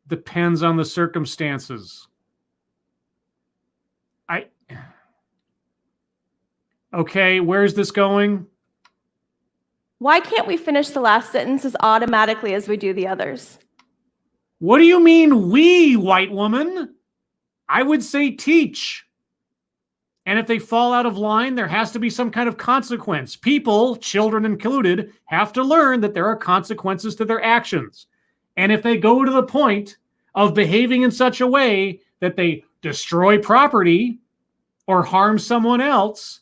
Depends on the circumstances. Okay, where's this going? Why can't we finish the last sentence as automatically as we do the others? What do you mean we, white woman? I would say teach. And if they fall out of line, there has to be some kind of consequence. People, children included, have to learn that there are consequences to their actions. And if they go to the point of behaving in such a way that they destroy property or harm someone else,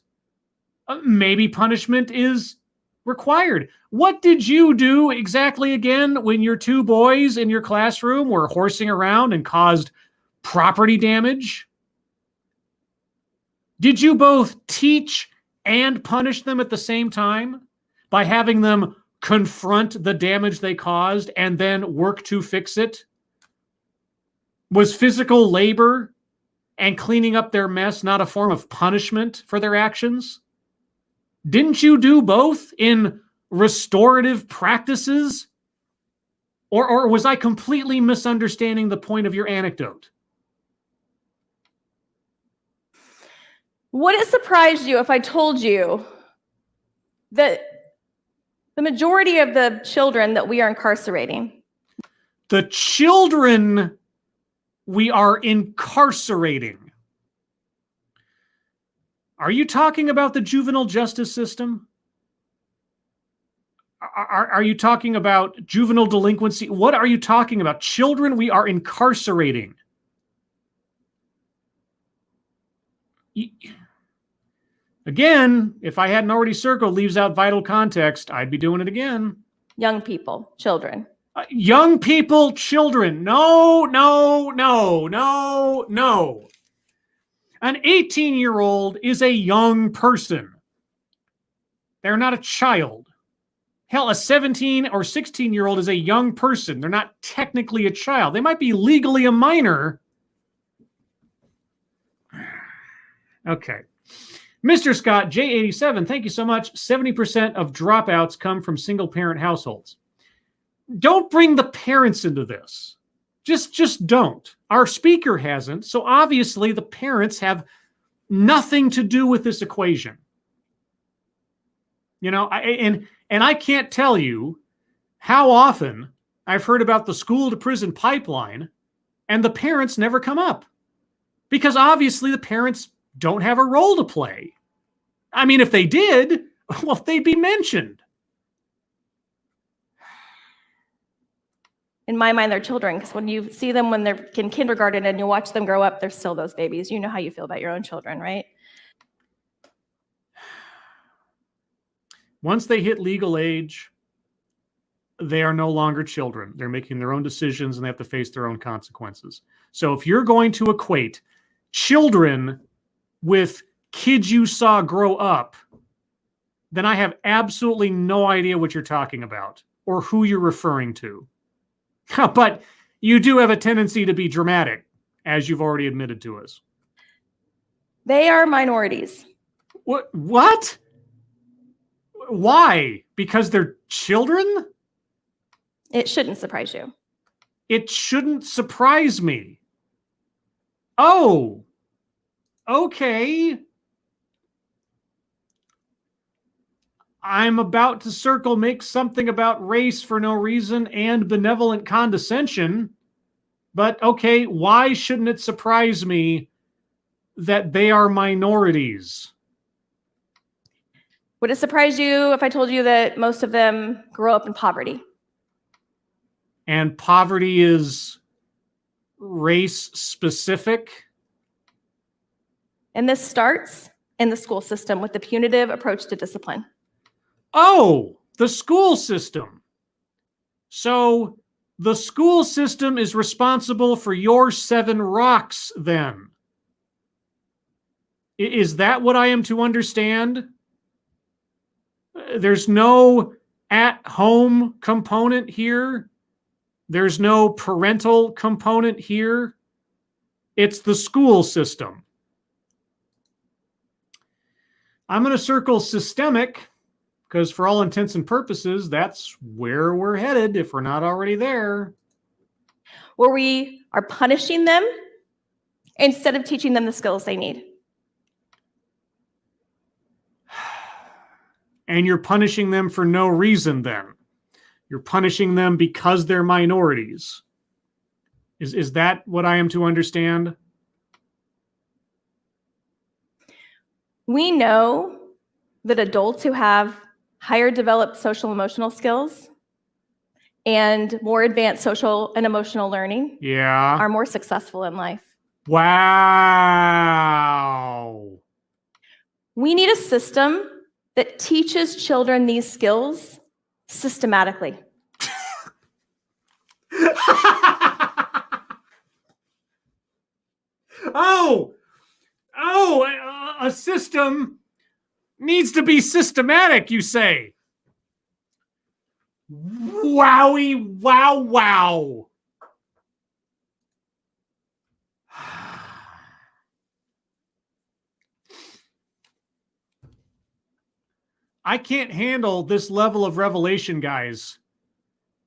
maybe punishment is required. What did you do exactly again when your two boys in your classroom were horsing around and caused property damage? Did you both teach and punish them at the same time by having them confront the damage they caused and then work to fix it? Was physical labor and cleaning up their mess not a form of punishment for their actions? Didn't you do both in restorative practices? Or was I completely misunderstanding the point of your anecdote? Would it surprise you if I told you that the majority of the children that we are incarcerating? The children we are incarcerating. Are you talking about the juvenile justice system? Are you talking about juvenile delinquency? What are you talking about? Children we are incarcerating. Again, if I hadn't already circled leaves out vital context, I'd be doing it again. Young people, children. Young people, children. No, no, no, no, no. An 18-year-old is a young person. They're not a child. Hell, a 17 or 16-year-old is a young person. They're not technically a child. They might be legally a minor. Okay. Mr. Scott, J87, thank you so much. 70% of dropouts come from single-parent households. Don't bring the parents into this. Just don't. Our speaker hasn't, so obviously the parents have nothing to do with this equation. You know, and I can't tell you how often I've heard about the school to prison pipeline and the parents never come up. Because obviously the parents don't have a role to play. I mean, if they did, well, they'd be mentioned. In my mind, they're children, because when you see them when they're in kindergarten and you watch them grow up, they're still those babies. You know how you feel about your own children, right? Once they hit legal age, they are no longer children. They're making their own decisions and they have to face their own consequences. So if you're going to equate children with kids you saw grow up, then I have absolutely no idea what you're talking about or who you're referring to. But you do have a tendency to be dramatic, as you've already admitted to us. They are minorities. What? Why? Because they're children? It shouldn't surprise you. It shouldn't surprise me. Oh, okay. I'm about to make something about race for no reason and benevolent condescension. But okay, why shouldn't it surprise me that they are minorities? Would it surprise you if I told you that most of them grow up in poverty? And poverty is race specific? And this starts in the school system with the punitive approach to discipline. Oh, the school system. So the school system is responsible for your 7 rocks then. Is that what I am to understand? There's no at-home component here. There's no parental component here. It's the school system. I'm going to circle systemic, because for all intents and purposes, that's where we're headed if we're not already there. Where we are punishing them instead of teaching them the skills they need. And you're punishing them for no reason then. You're punishing them because they're minorities. Is that what I am to understand? We know that adults who have higher developed social emotional skills and more advanced social and emotional learning are more successful in life. Wow. We need a system that teaches children these skills systematically. A system needs to be systematic, you say? Wowie, wow, wow. I can't handle this level of revelation, guys.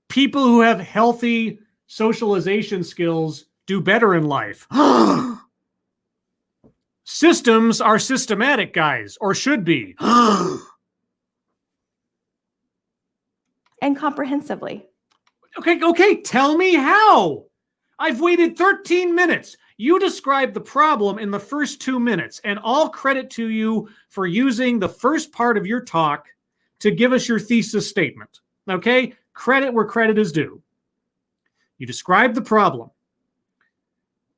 People who have healthy socialization skills do better in life. Systems are systematic, guys, or should be. And comprehensively. Okay, tell me how. I've waited 13 minutes. You described the problem in the first 2 minutes, and all credit to you for using the first part of your talk to give us your thesis statement. Okay? Credit where credit is due. You described the problem.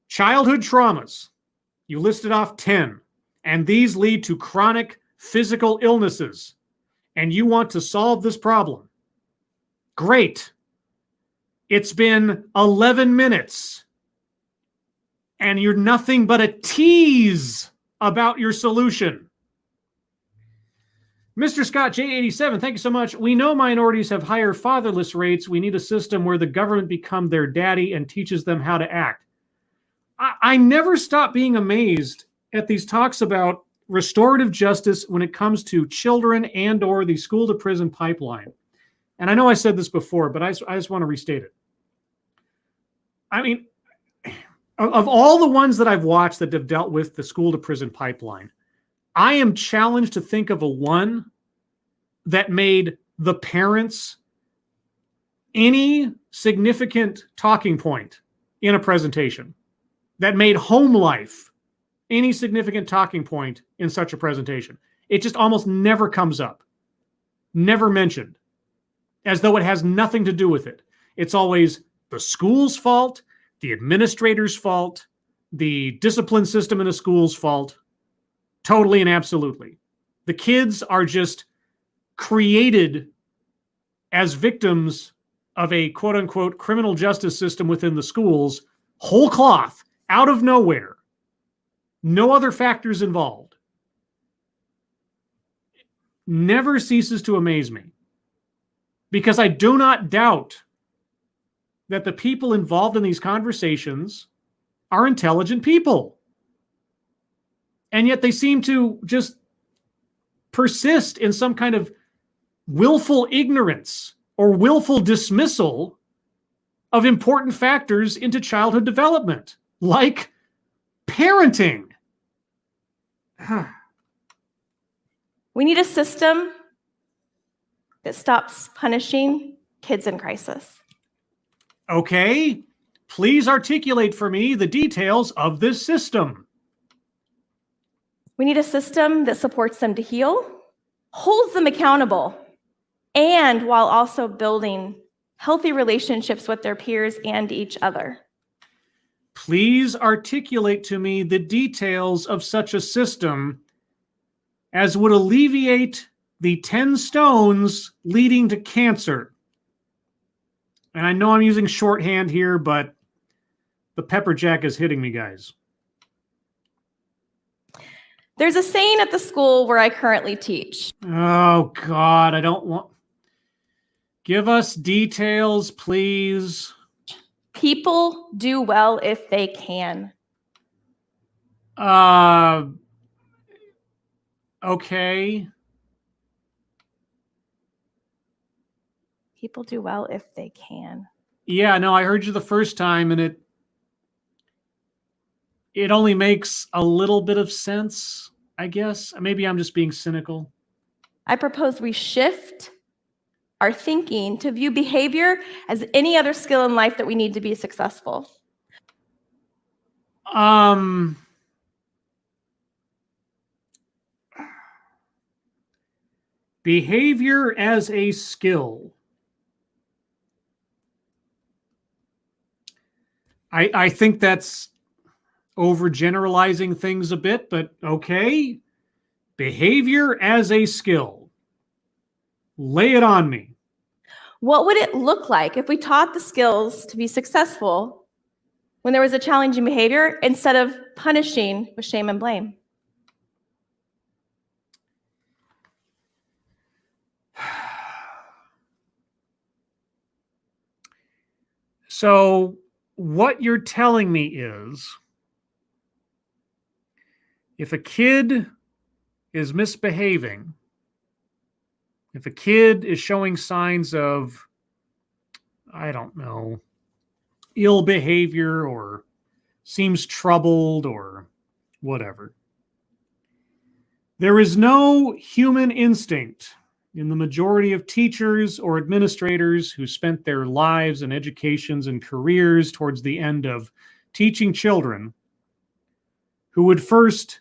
Childhood traumas. You listed off 10. and these lead to chronic physical illnesses, and you want to solve this problem. Great. It's been 11 minutes, and you're nothing but a tease about your solution. Mr. Scott J87, thank you so much. We know minorities have higher fatherless rates. We need a system where the government becomes their daddy and teaches them how to act. I never stop being amazed at these talks about restorative justice when it comes to children and or the school to prison pipeline. And I know I said this before, but I just want to restate it. I mean, of all the ones that I've watched that have dealt with the school to prison pipeline, I am challenged to think of a one that made the parents any significant talking point in a presentation, that made home life any significant talking point in such a presentation. It just almost never comes up, never mentioned, as though it has nothing to do with it. It's always the school's fault, the administrator's fault, the discipline system in a school's fault, totally and absolutely. The kids are just created as victims of a quote unquote criminal justice system within the schools, whole cloth, out of nowhere. No other factors involved. Never ceases to amaze me, because I do not doubt that the people involved in these conversations are intelligent people. And yet they seem to just persist in some kind of willful ignorance or willful dismissal of important factors into childhood development, like parenting. We need a system that stops punishing kids in crisis. Okay, please articulate for me the details of this system. We need a system that supports them to heal, holds them accountable, and while also building healthy relationships with their peers and each other. Please articulate to me the details of such a system as would alleviate the 10 stones leading to cancer. And I know I'm using shorthand here, but the pepper jack is hitting me, guys. There's a saying at the school where I currently teach. Oh, God, I don't want... Give us details, please. People do well if they can. Okay. People do well if they can. Yeah, no, I heard you the first time, and it only makes a little bit of sense, I guess. Maybe I'm just being cynical. I propose we shift our thinking to view behavior as any other skill in life that we need to be successful. Behavior as a skill. I think that's overgeneralizing things a bit, but okay. Behavior as a skill. Lay it on me. What would it look like if we taught the skills to be successful when there was a challenging behavior instead of punishing with shame and blame? So what you're telling me is, if a kid is misbehaving, if a kid is showing signs of, I don't know, ill behavior or seems troubled or whatever, there is no human instinct in the majority of teachers or administrators who spent their lives and educations and careers towards the end of teaching children who would first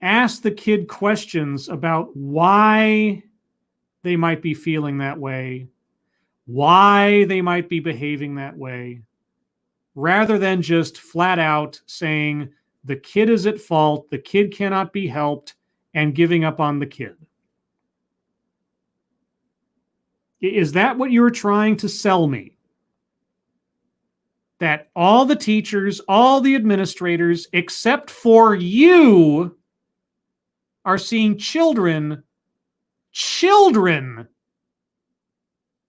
ask the kid questions about why they might be feeling that way, why they might be behaving that way, rather than just flat out saying, the kid is at fault, the kid cannot be helped, and giving up on the kid. Is that what you're trying to sell me? That all the teachers, all the administrators, except for you, are seeing children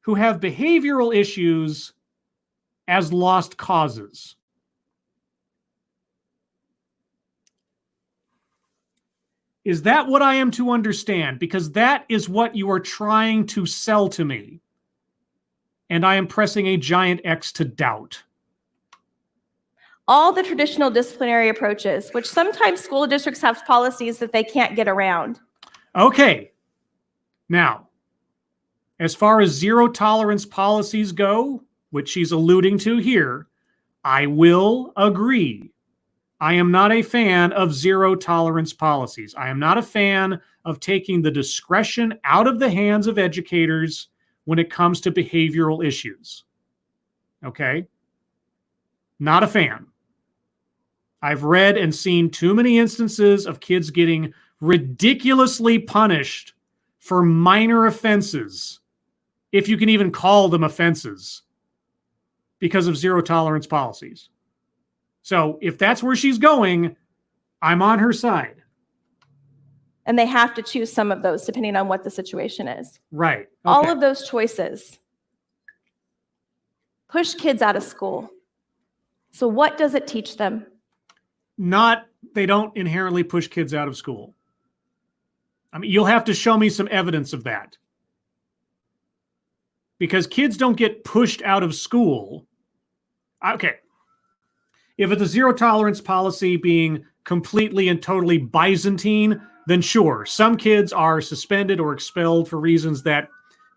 who have behavioral issues as lost causes. Is that what I am to understand? Because that is what you are trying to sell to me. And I am pressing a giant X to doubt. All the traditional disciplinary approaches, which sometimes school districts have policies that they can't get around. Okay. Now, as far as zero tolerance policies go, which she's alluding to here, I will agree. I am not a fan of zero tolerance policies. I am not a fan of taking the discretion out of the hands of educators when it comes to behavioral issues. Okay? Not a fan. I've read and seen too many instances of kids getting ridiculously punished for minor offenses, if you can even call them offenses, because of zero tolerance policies. So if that's where she's going, I'm on her side. And they have to choose some of those depending on what the situation is. Right. Okay. All of those choices push kids out of school. So what does it teach them? They don't inherently push kids out of school. I mean, you'll have to show me some evidence of that. Because kids don't get pushed out of school. Okay. If it's a zero tolerance policy being completely and totally Byzantine, then sure, some kids are suspended or expelled for reasons that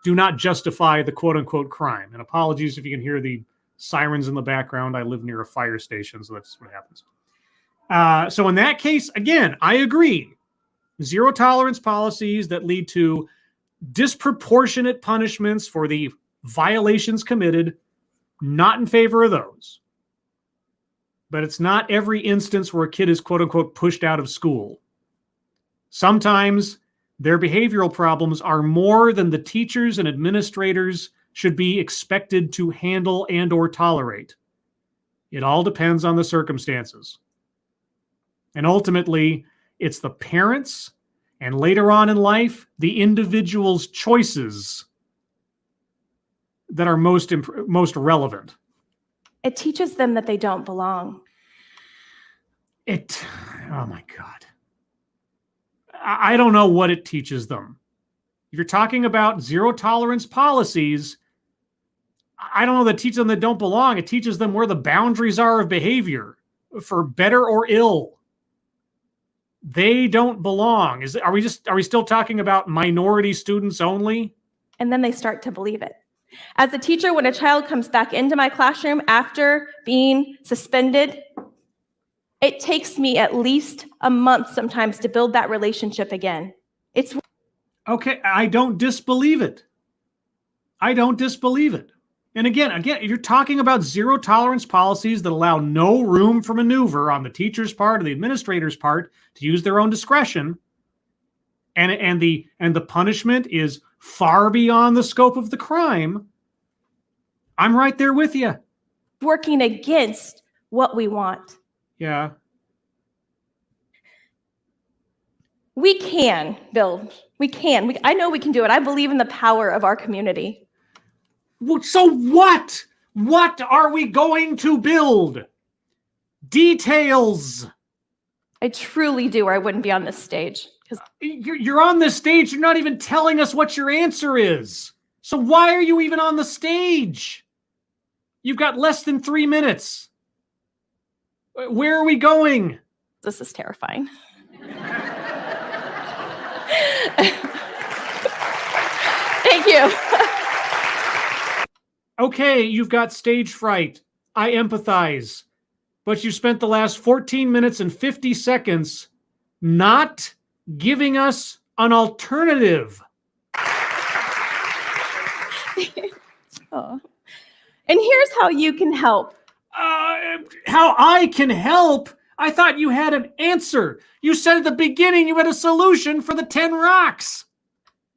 do not justify the quote-unquote crime. And apologies if you can hear the sirens in the background. I live near a fire station, so that's what happens. So in that case, again, I agree. Zero tolerance policies that lead to disproportionate punishments for the violations committed, not in favor of those. But it's not every instance where a kid is quote-unquote pushed out of school. Sometimes their behavioral problems are more than the teachers and administrators should be expected to handle and or tolerate. It all depends on the circumstances. And ultimately, it's the parents and later on in life, the individual's choices that are most relevant. It teaches them that they don't belong. Oh my God. I don't know what it teaches them. If you're talking about zero tolerance policies, I don't know that it teaches them that don't belong. It teaches them where the boundaries are of behavior, for better or ill. They don't belong. Are we still talking about minority students only? And then they start to believe it. As a teacher, when a child comes back into my classroom after being suspended, it takes me at least a month sometimes to build that relationship again. It's okay. I don't disbelieve it. And again, if you're talking about zero tolerance policies that allow no room for maneuver on the teacher's part or the administrator's part to use their own discretion, and the punishment is far beyond the scope of the crime, I'm right there with you. Working against what we want. Yeah. We can build. I know we can do it. I believe in the power of our community. Well, so what? What are we going to build? Details. I truly do, or I wouldn't be on this stage. You're on this stage. You're not even telling us what your answer is. So why are you even on the stage? You've got less than 3 minutes. Where are we going? This is terrifying. Thank you. Okay, you've got stage fright. I empathize. But you spent the last 14 minutes and 50 seconds not giving us an alternative. Oh. And here's how you can help. How I can help? I thought you had an answer. You said at the beginning you had a solution for the 10 rocks.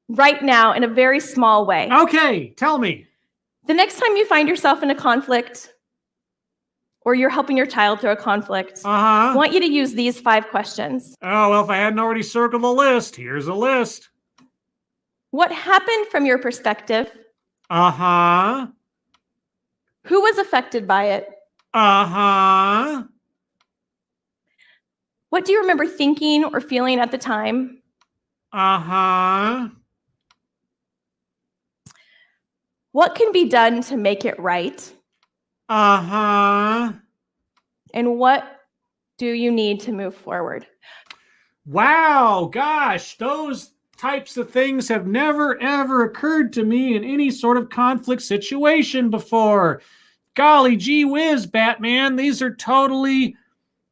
Right now, in a very small way. Okay, tell me. The next time you find yourself in a conflict, or you're helping your child through a conflict, I want you to use these 5 questions. Oh, well, if I hadn't already circled the list, here's a list. What happened from your perspective? Who was affected by it? What do you remember thinking or feeling at the time? What can be done to make it right? And what do you need to move forward? Wow, gosh, those types of things have never, ever occurred to me in any sort of conflict situation before. Golly gee whiz, Batman, these are totally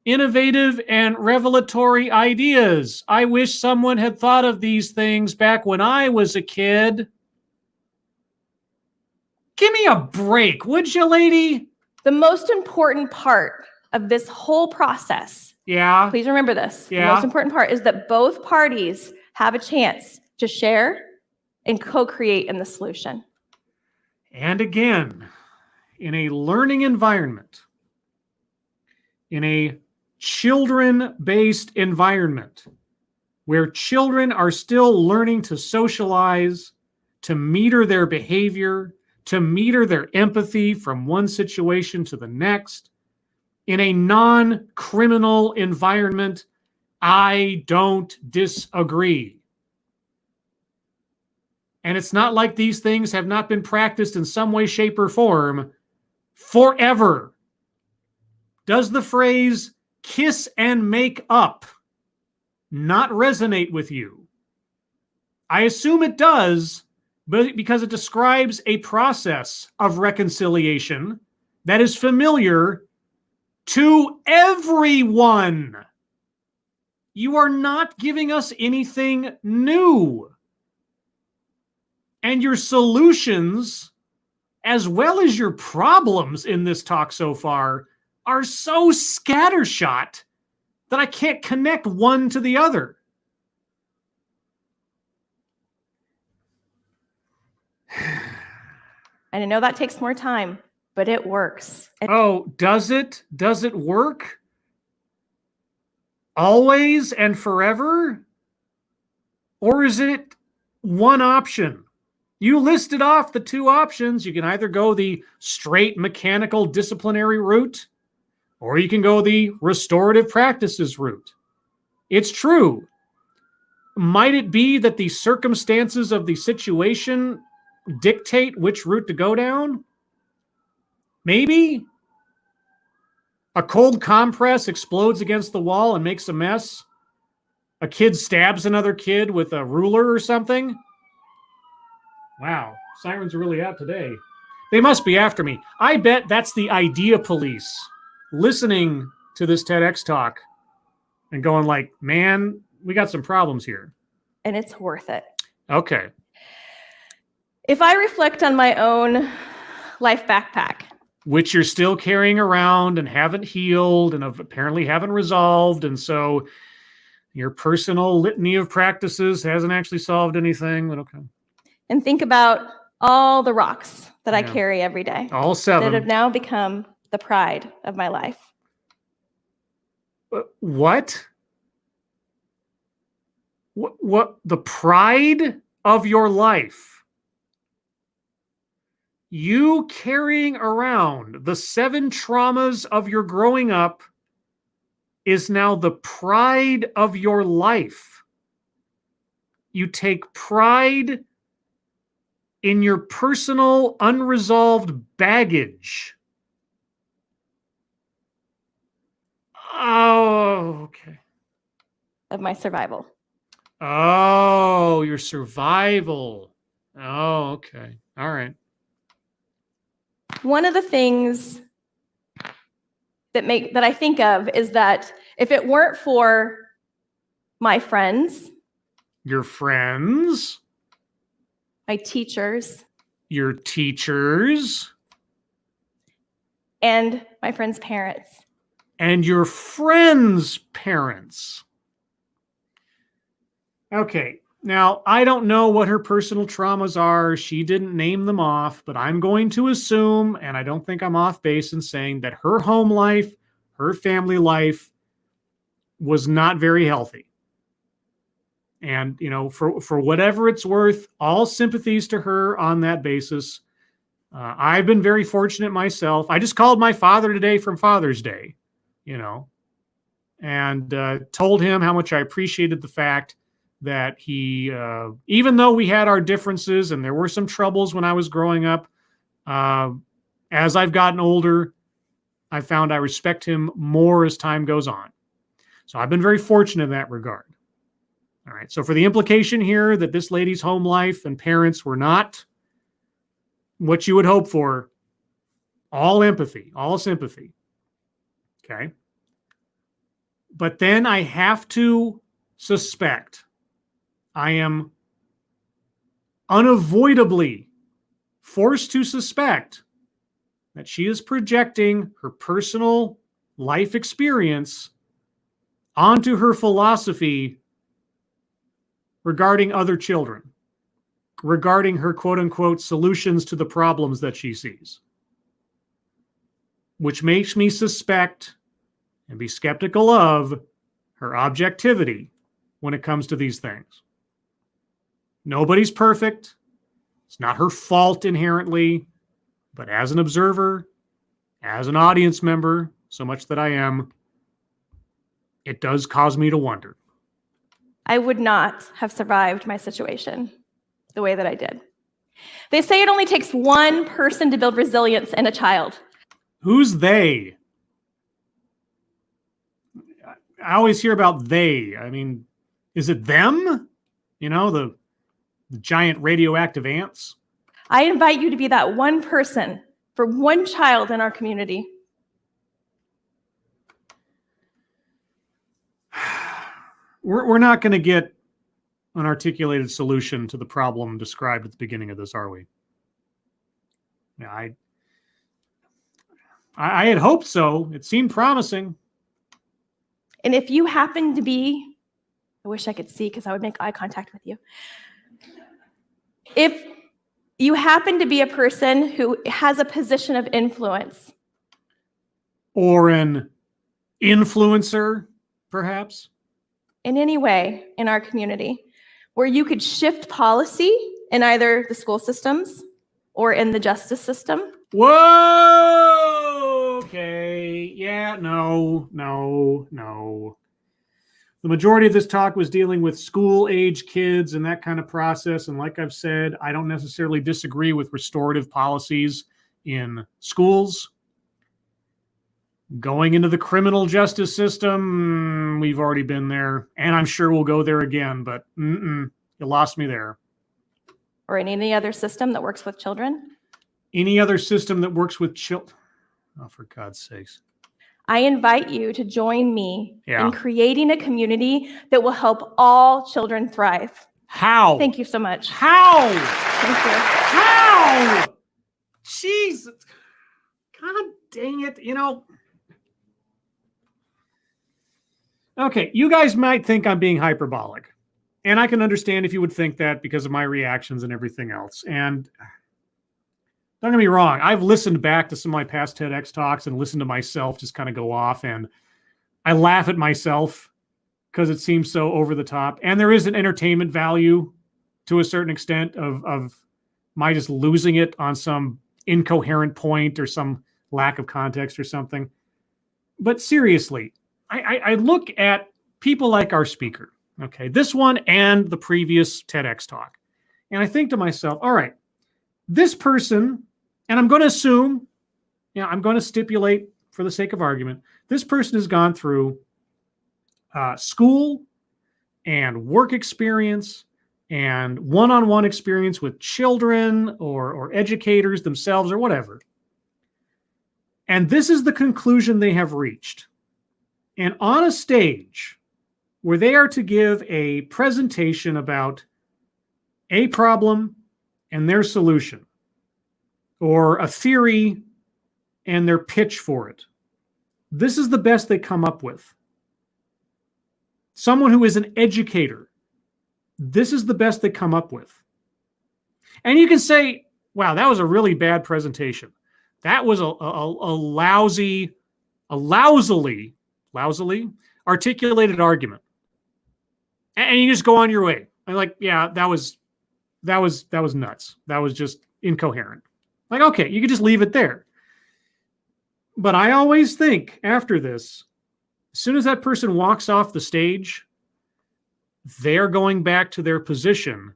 innovative and revelatory ideas. I wish someone had thought of these things back when I was a kid. Give me a break, would you, lady? The most important part of this whole process, please remember this, the most important part is that both parties have a chance to share and co-create in the solution. And again, in a learning environment, in a children-based environment, where children are still learning to socialize, to meter their behavior, to meter their empathy from one situation to the next, in a non-criminal environment, I don't disagree. And it's not like these things have not been practiced in some way, shape, or form forever. Does the phrase kiss and make up not resonate with you? I assume it does, but because it describes a process of reconciliation that is familiar to everyone. You are not giving us anything new. And your solutions, as well as your problems in this talk so far, are so scattershot that I can't connect one to the other. And I know that takes more time, but it works. Oh, does it? Does it work? Always and forever? Or is it one option? You listed off the 2 options. You can either go the straight mechanical disciplinary route, or you can go the restorative practices route. It's true. Might it be that the circumstances of the situation dictate which route to go down? Maybe. A cold compress explodes against the wall and makes a mess. A kid stabs another kid with a ruler or something. Wow, sirens are really out today. They must be after me. I bet that's the idea police listening to this TEDx talk and going like, man, we got some problems here. And it's worth it. Okay. If I reflect on my own life backpack, which you're still carrying around and haven't healed and apparently haven't resolved, and so your personal litany of practices hasn't actually solved anything, but okay. And think about all the rocks that I carry every day. All 7. That have now become the pride of my life. What? What? The pride of your life? You carrying around the 7 traumas of your growing up is now the pride of your life. You take pride in your personal unresolved baggage. Oh, okay. Of my survival. Oh, your survival. Oh, okay. All right. One of the things that I think of is that if it weren't for my friends, your friends, my teachers, your teachers, and my friends' parents, and your friends' parents. Okay, now I don't know what her personal traumas are. She didn't name them off, but I'm going to assume, and I don't think I'm off base in saying that her home life, her family life was not very healthy. And, for whatever it's worth, all sympathies to her on that basis. I've been very fortunate myself. I just called my father today from Father's Day, and told him how much I appreciated the fact that he, even though we had our differences and there were some troubles when I was growing up, as I've gotten older, I found I respect him more as time goes on. So I've been very fortunate in that regard. All right. So for the implication here that this lady's home life and parents were not what you would hope for, all empathy, all sympathy. Okay. But then I have to suspect, I am unavoidably forced to suspect that she is projecting her personal life experience onto her philosophy regarding other children, regarding her quote unquote solutions to the problems that she sees, which makes me suspect and be skeptical of her objectivity when it comes to these things. Nobody's perfect. It's not her fault inherently, but as an observer, as an audience member, so much that I am, it does cause me to wonder. I would not have survived my situation the way that I did. They say it only takes one person to build resilience in a child. Who's they? I always hear about they. I mean, is it them? The giant radioactive ants? I invite you to be that one person for one child in our community. We're not going to get an articulated solution to the problem described at the beginning of this, are we? Yeah, I had hoped so. It seemed promising. And if you happen to be, I wish I could see because I would make eye contact with you. If you happen to be a person who has a position of influence, or an influencer, perhaps, in any way in our community, where you could shift policy in either the school systems or in the justice system. Whoa! Okay. Yeah, no. The majority of this talk was dealing with school-age kids and that kind of process. And like I've said, I don't necessarily disagree with restorative policies in schools. Going into the criminal justice system, we've already been there. And I'm sure we'll go there again, but you lost me there. Or in any other system that works with children. Any other system that works with children. Oh, for God's sakes. I invite you to join me in creating a community that will help all children thrive. How? Thank you so much. How? Thank you. How? Jesus. God dang it. Okay, you guys might think I'm being hyperbolic. And I can understand if you would think that because of my reactions and everything else. And don't get me wrong, I've listened back to some of my past TEDx talks and listened to myself just kind of go off, and I laugh at myself because it seems so over the top. And there is an entertainment value to a certain extent of my just losing it on some incoherent point or some lack of context or something. But seriously, I look at people like our speaker, okay, this one and the previous TEDx talk, and I think to myself, all right, this person, and I'm going to assume, I'm going to stipulate for the sake of argument, this person has gone through school and work experience and one-on-one experience with children or educators themselves or whatever. And this is the conclusion they have reached. And on a stage where they are to give a presentation about a problem and their solution, or a theory and their pitch for it, This is the best they come up with. Someone who is an educator, this is the best they come up with. And you can say, wow, that was a really bad presentation. That was a lousily articulated argument. And you just go on your way. I'm like, yeah, that was nuts. That was just incoherent. Like, okay, you could just leave it there. But I always think after this, as soon as that person walks off the stage, they're going back to their position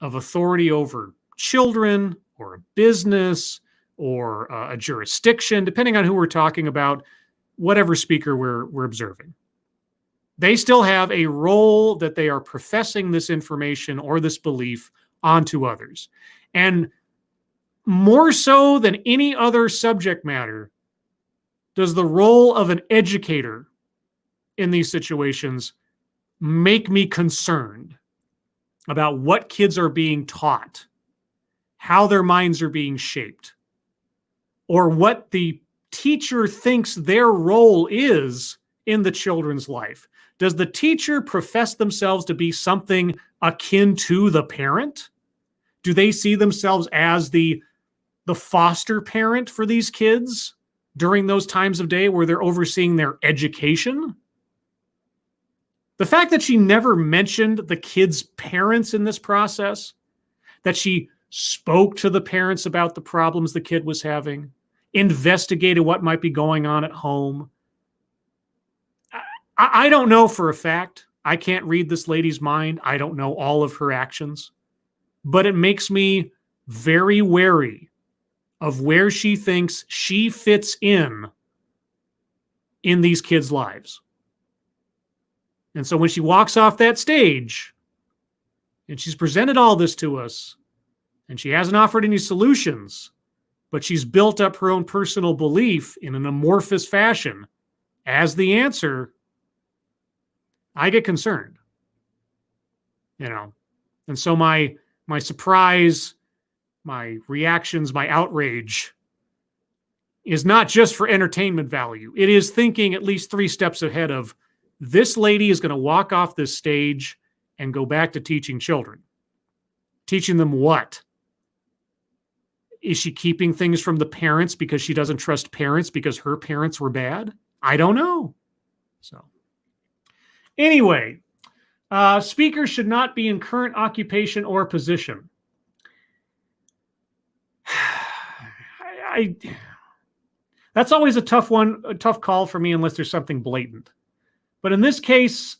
of authority over children or a business or a jurisdiction, depending on who we're talking about, whatever speaker we're observing. They still have a role that they are professing this information or this belief onto others. And more so than any other subject matter, does the role of an educator in these situations make me concerned about what kids are being taught, how their minds are being shaped, or what the teacher thinks their role is in the children's life. Does the teacher profess themselves to be something akin to the parent? Do they see themselves as the foster parent for these kids during those times of day where they're overseeing their education? The fact that she never mentioned the kids' parents in this process, that she spoke to the parents about the problems the kid was having, investigated what might be going on at home. I don't know for a fact. I can't read this lady's mind. I don't know all of her actions. But it makes me very wary of where she thinks she fits in these kids' lives. And so when she walks off that stage and she's presented all this to us and she hasn't offered any solutions, but she's built up her own personal belief in an amorphous fashion as the answer, I get concerned. And so my surprise, my reactions, my outrage is not just for entertainment value. It is thinking at least 3 steps ahead of, this lady is going to walk off this stage and go back to teaching children. Teaching them what? Is she keeping things from the parents because she doesn't trust parents because her parents were bad? I don't know. So anyway, speakers should not be in current occupation or position. That's always a tough call for me unless there's something blatant. But in this case,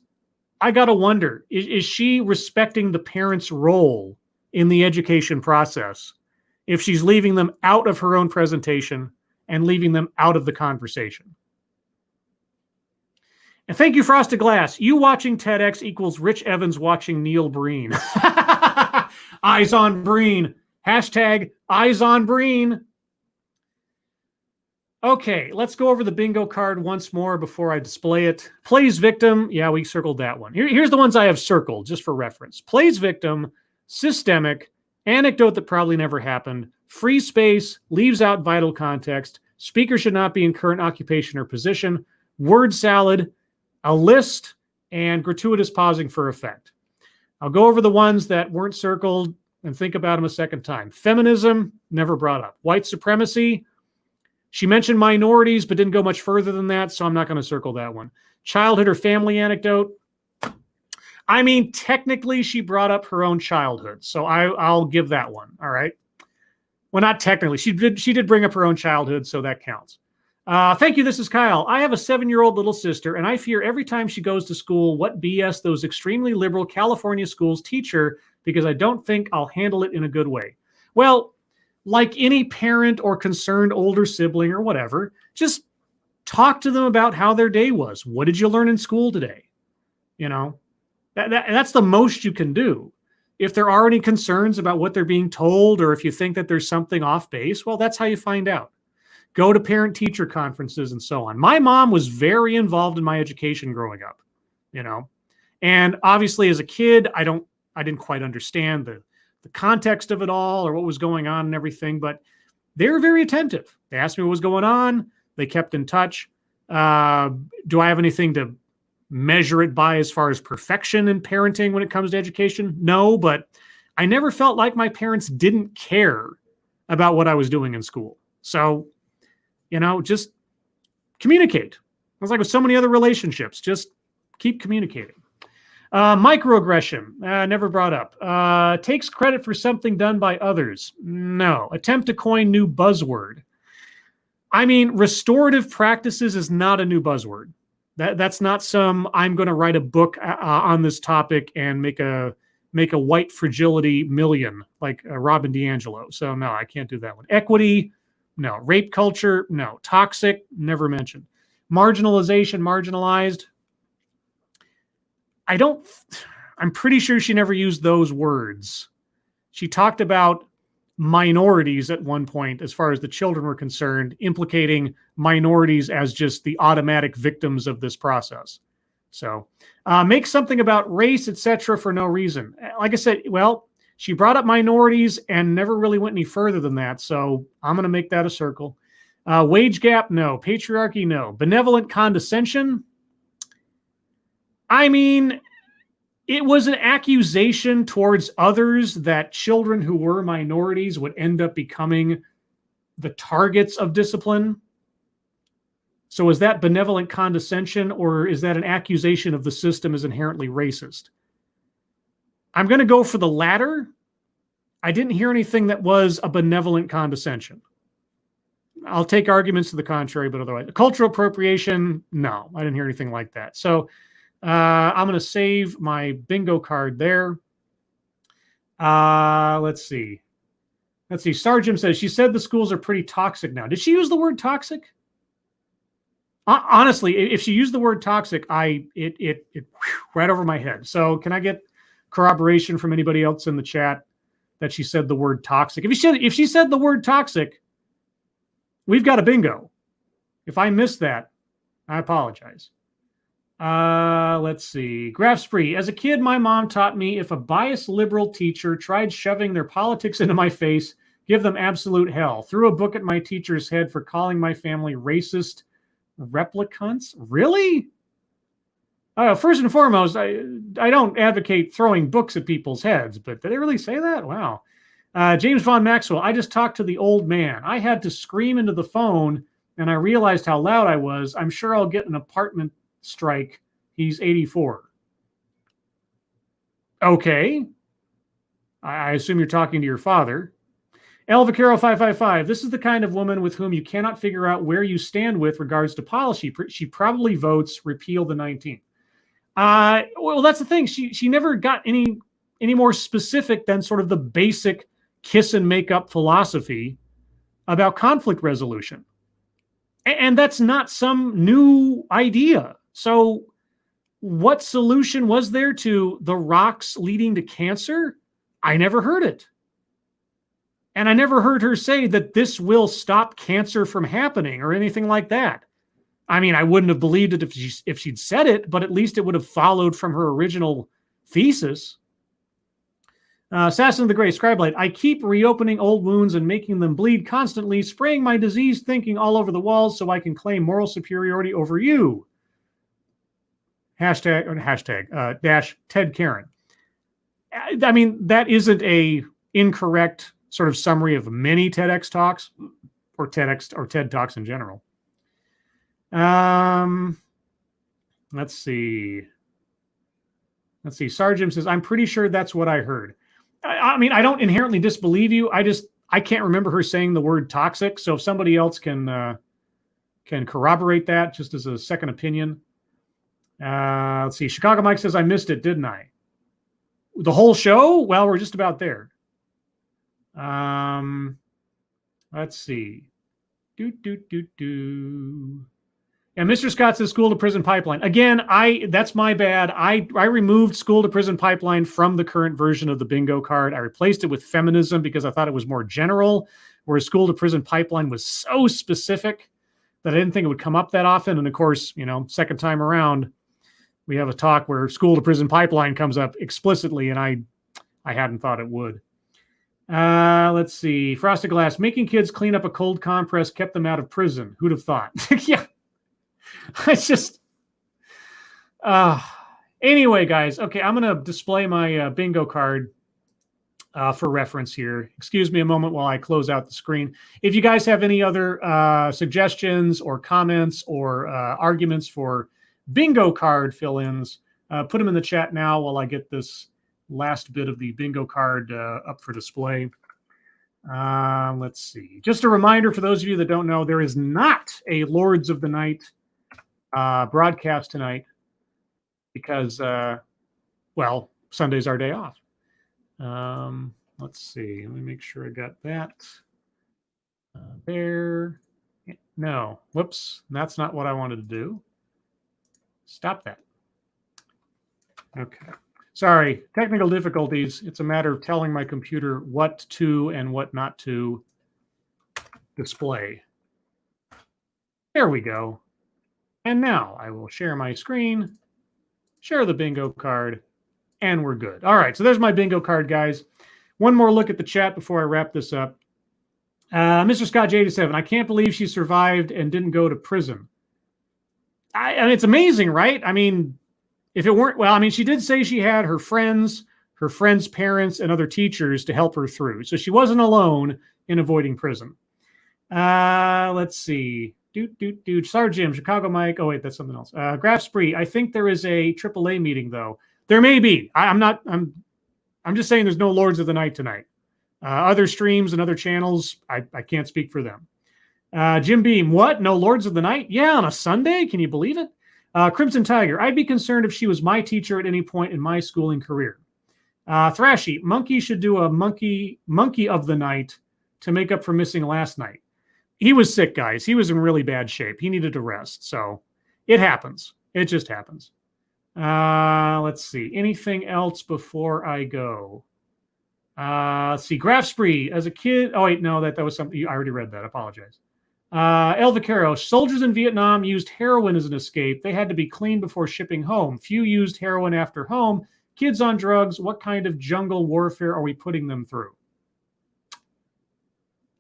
I got to wonder, is she respecting the parents' role in the education process if she's leaving them out of her own presentation and leaving them out of the conversation? And thank you, Frosted Glass. You watching TEDx equals Rich Evans watching Neil Breen. Eyes on Breen. Hashtag Eyes on Breen. Okay, let's go over the bingo card once more before I display it. Plays victim. Yeah, we circled that one. Here's the ones I have circled just for reference. Plays victim, systemic, anecdote that probably never happened, free space, leaves out vital context, speaker should not be in current occupation or position, word salad, a list, and gratuitous pausing for effect. I'll go over the ones that weren't circled and think about them a second time. Feminism, never brought up. White supremacy, she mentioned minorities, but didn't go much further than that, so I'm not going to circle that one. Childhood or family anecdote. I mean, technically, she brought up her own childhood, so I'll give that one, all right? Well, not technically. She did bring up her own childhood, so that counts. Thank you, this is Kyle. I have a 7-year-old little sister, and I fear every time she goes to school what BS those extremely liberal California schools teach her because I don't think I'll handle it in a good way. Well, like any parent or concerned older sibling or whatever, just talk to them about how their day was. What did you learn in school today? That's the most you can do. If there are any concerns about what they're being told, or if you think that there's something off base, well, that's how you find out. Go to parent-teacher conferences and so on. My mom was very involved in my education growing up, and obviously as a kid, I didn't quite understand the context of it all or what was going on and everything, but they were very attentive. They asked me what was going on. They kept in touch. Do I have anything to measure it by as far as perfection in parenting when it comes to education? No, but I never felt like my parents didn't care about what I was doing in school. So, just communicate. It's like with so many other relationships, just keep communicating. Microaggression, never brought up. Takes credit for something done by others. No. Attempt to coin new buzzword. I mean, restorative practices is not a new buzzword. That's not some, I'm going to write a book on this topic and make a white fragility million like Robin DiAngelo. So no, I can't do that one. Equity, no. Rape culture, no. Toxic, never mentioned. Marginalization, marginalized. I'm pretty sure she never used those words. She talked about minorities at one point, as far as the children were concerned, implicating minorities as just the automatic victims of this process. So make something about race, etc. for no reason. Like I said, well, she brought up minorities and never really went any further than that. So I'm going to make that a circle. Wage gap, no. Patriarchy, no. Benevolent condescension. I mean, it was an accusation towards others that children who were minorities would end up becoming the targets of discipline. So is that benevolent condescension, or is that an accusation of the system as inherently racist? I'm going to go for the latter. I didn't hear anything that was a benevolent condescension. I'll take arguments to the contrary, but otherwise, cultural appropriation, no, I didn't hear anything like that. So I'm going to save my bingo card there. Let's see. Sargent says, she said the schools are pretty toxic now. Did she use the word toxic? Honestly, if she used the word toxic, it right over my head. So can I get corroboration from anybody else in the chat that she said the word toxic? If she said the word toxic, we've got a bingo. If I missed that, I apologize. Let's see. Graph Spree. As a kid, my mom taught me if a biased liberal teacher tried shoving their politics into my face, give them absolute hell. Threw a book at my teacher's head for calling my family racist replicants. Really? First and foremost, I don't advocate throwing books at people's heads, but did they really say that? Wow. James Von Maxwell. I just talked to the old man. I had to scream into the phone, and I realized how loud I was. I'm sure I'll get an apartment strike. He's 84. Okay. I assume you're talking to your father. El Vaquero 555. This is the kind of woman with whom you cannot figure out where you stand with regards to policy. She probably votes repeal the 19th. Well, that's the thing. She never got any more specific than sort of the basic kiss and make up philosophy about conflict resolution. And that's not some new idea. So what solution was there to the rocks leading to cancer? I never heard it. And I never heard her say that this will stop cancer from happening or anything like that. I mean, I wouldn't have believed it if she'd said it, but at least it would have followed from her original thesis. Assassin of the Grey, Scribelight. I keep reopening old wounds and making them bleed constantly, spraying my disease thinking all over the walls so I can claim moral superiority over you. Hashtag dash Ted Karen. I mean, that isn't a incorrect sort of summary of many TEDx talks or TEDx or TED Talks in general. Let's see. Sargent says, I'm pretty sure that's what I heard. I mean, I don't inherently disbelieve you. I can't remember her saying the word toxic. So if somebody else can corroborate that just as a second opinion. Let's see. Chicago Mike says, I missed it, didn't I? The whole show? Well, we're just about there. Let's see. And Mr. Scott says school to prison pipeline. Again, that's my bad. I removed school to prison pipeline from the current version of the bingo card. I replaced it with feminism because I thought it was more general, whereas school to prison pipeline was so specific that I didn't think it would come up that often. And of course, second time around, we have a talk where school to prison pipeline comes up explicitly, and I hadn't thought it would. Let's see. Frosted Glass. Making kids clean up a cold compress kept them out of prison. Who'd have thought? Yeah. It's just, anyway, guys. Okay, I'm going to display my bingo card for reference here. Excuse me a moment while I close out the screen. If you guys have any other suggestions or comments or arguments for bingo card fill-ins, put them in the chat now while I get this last bit of the bingo card up for display. Let's see. Just a reminder for those of you that don't know, there is not a Lords of the Night broadcast tonight because, well, Sunday's our day off. Let's see. Let me make sure I got that. There. No. Whoops. That's not what I wanted to do. Stop that. Okay. Sorry. Technical difficulties. It's a matter of telling my computer what to and what not to display. There we go. And now I will share my screen, share the bingo card, and we're good. All right. So there's my bingo card, guys. One more look at the chat before I wrap this up. Mr. Scott J87, I can't believe she survived and didn't go to prison. I mean, it's amazing, right? I mean, if it weren't, well, I mean, she did say she had her friends' parents, and other teachers to help her through. So she wasn't alone in avoiding prison. Let's see. Sorry, Jim, Chicago Mike. Oh, wait, that's something else. Graph Spree. I think there is a AAA meeting, though. There may be. I'm just saying there's no Lords of the Night tonight. Other streams and other channels, I can't speak for them. Jim Beam, what? No Lords of the Night? Yeah, on a Sunday? Can you believe it? Crimson Tiger, I'd be concerned if she was my teacher at any point in my schooling career. Thrashy, Monkey should do a monkey of the night to make up for missing last night. He was sick, guys. He was in really bad shape. He needed to rest. So it happens. It just happens. Let's see. Anything else before I go? Let's see. Graph Spree. As a kid. Oh, wait. No, that was something. I already read that. I apologize. El Vaquero. Soldiers in Vietnam used heroin as an escape. They had to be cleaned before shipping home. Few used heroin after home. Kids on drugs. What kind of jungle warfare are we putting them through?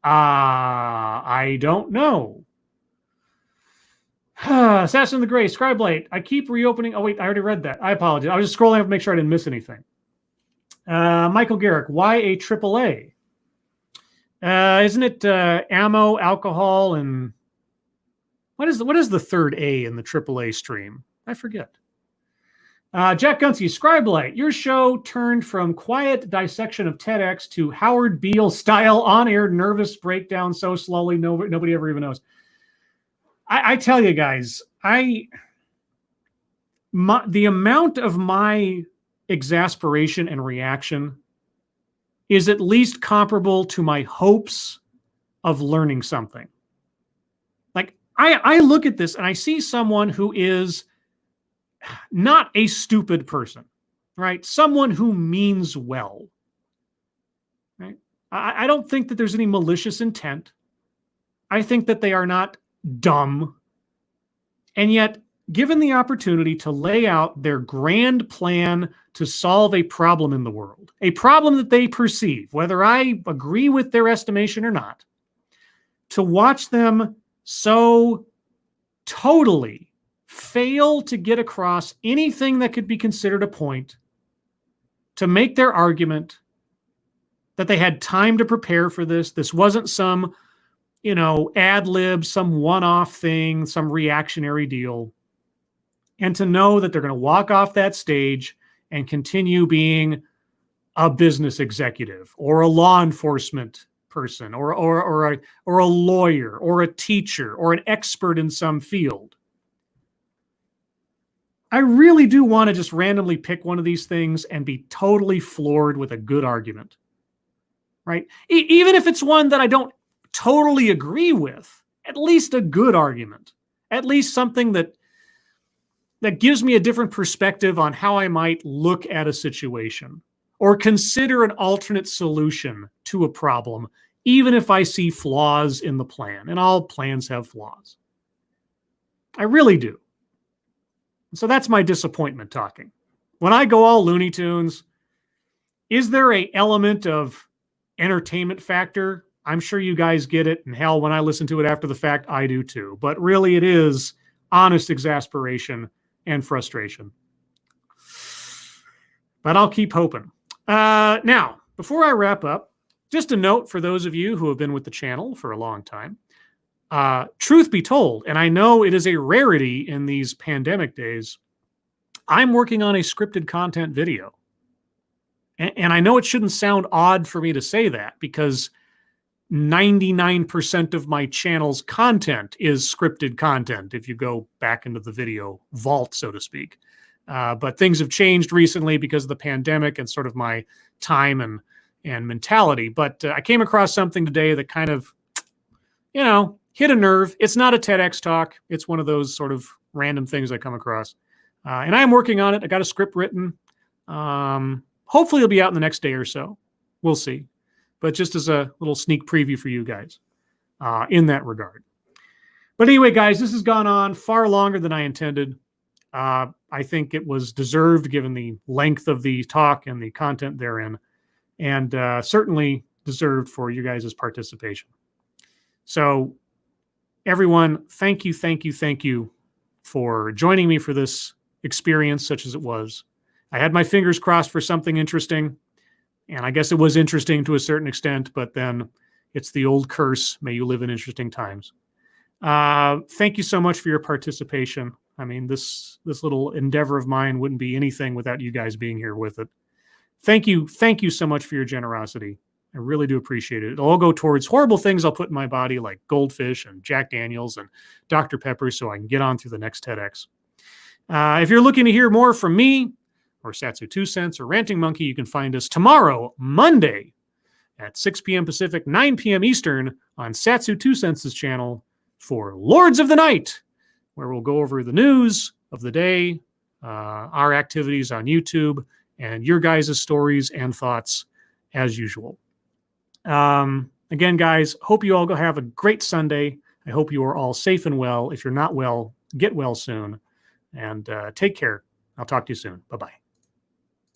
I don't know. Assassin of the Gray, Scribe I keep reopening. Oh, wait, I already read that. I apologize. I was just scrolling up to make sure I didn't miss anything. Michael Garrick, why a AAA? Isn't it ammo, alcohol, and what is the third A in the AAA stream? I forget. Jack Gunsey, Scribe your show turned from quiet dissection of TEDx to Howard Beale style on-air nervous breakdown so slowly nobody ever even knows. I tell you guys, the amount of my exasperation and reaction is at least comparable to my hopes of learning something. Like, I look at this and I see someone who is not a stupid person, right? Someone who means well, right? I don't think that there's any malicious intent. I think that they are not dumb. And yet, given the opportunity to lay out their grand plan to solve a problem in the world, a problem that they perceive, whether I agree with their estimation or not, to watch them so totally fail to get across anything that could be considered a point, to make their argument that they had time to prepare for this. This wasn't some, ad lib, some one-off thing, some reactionary deal. And to know that they're going to walk off that stage and continue being a business executive or a law enforcement person or a lawyer or a teacher or an expert in some field. I really do want to just randomly pick one of these things and be totally floored with a good argument, right? Even if it's one that I don't totally agree with, at least a good argument, at least something that gives me a different perspective on how I might look at a situation or consider an alternate solution to a problem, even if I see flaws in the plan. And all plans have flaws. I really do. So that's my disappointment talking. When I go all Looney Tunes, is there an element of entertainment factor? I'm sure you guys get it. And hell, when I listen to it after the fact, I do too. But really it is honest exasperation and frustration. But I'll keep hoping. Now, before I wrap up, just a note for those of you who have been with the channel for a long time. Truth be told, and I know it is a rarity in these pandemic days, I'm working on a scripted content video. And I know it shouldn't sound odd for me to say that, because 99% of my channel's content is scripted content, if you go back into the video vault, so to speak. But things have changed recently because of the pandemic and sort of my time and mentality. But I came across something today that kind of, hit a nerve. It's not a TEDx talk. It's one of those sort of random things I come across. And I'm working on it. I got a script written. Hopefully it'll be out in the next day or so. We'll see. But just as a little sneak preview for you guys in that regard. But anyway, guys, this has gone on far longer than I intended. I think it was deserved given the length of the talk and the content therein, and certainly deserved for you guys' participation. So everyone, thank you for joining me for this experience, such as it was. I had my fingers crossed for something interesting, and I guess it was interesting to a certain extent, but then it's the old curse, may you live in interesting times. Thank you so much for your participation. I mean, this little endeavor of mine wouldn't be anything without you guys being here with it. Thank you so much for your generosity. I really do appreciate it. It'll all go towards horrible things I'll put in my body, like goldfish and Jack Daniels and Dr. Pepper, so I can get on through the next TEDx. If you're looking to hear more from me, or Satsu 2 Cents, or Ranting Monkey, you can find us tomorrow, Monday, at 6 p.m. Pacific, 9 p.m. Eastern, on Satsu 2 Cents' channel for Lords of the Night, where we'll go over the news of the day, our activities on YouTube, and your guys' stories and thoughts as usual. Again, guys, hope you all go have a great Sunday. I hope you are all safe and well. If you're not well, get well soon, and take care. I'll talk to you soon. Bye-bye.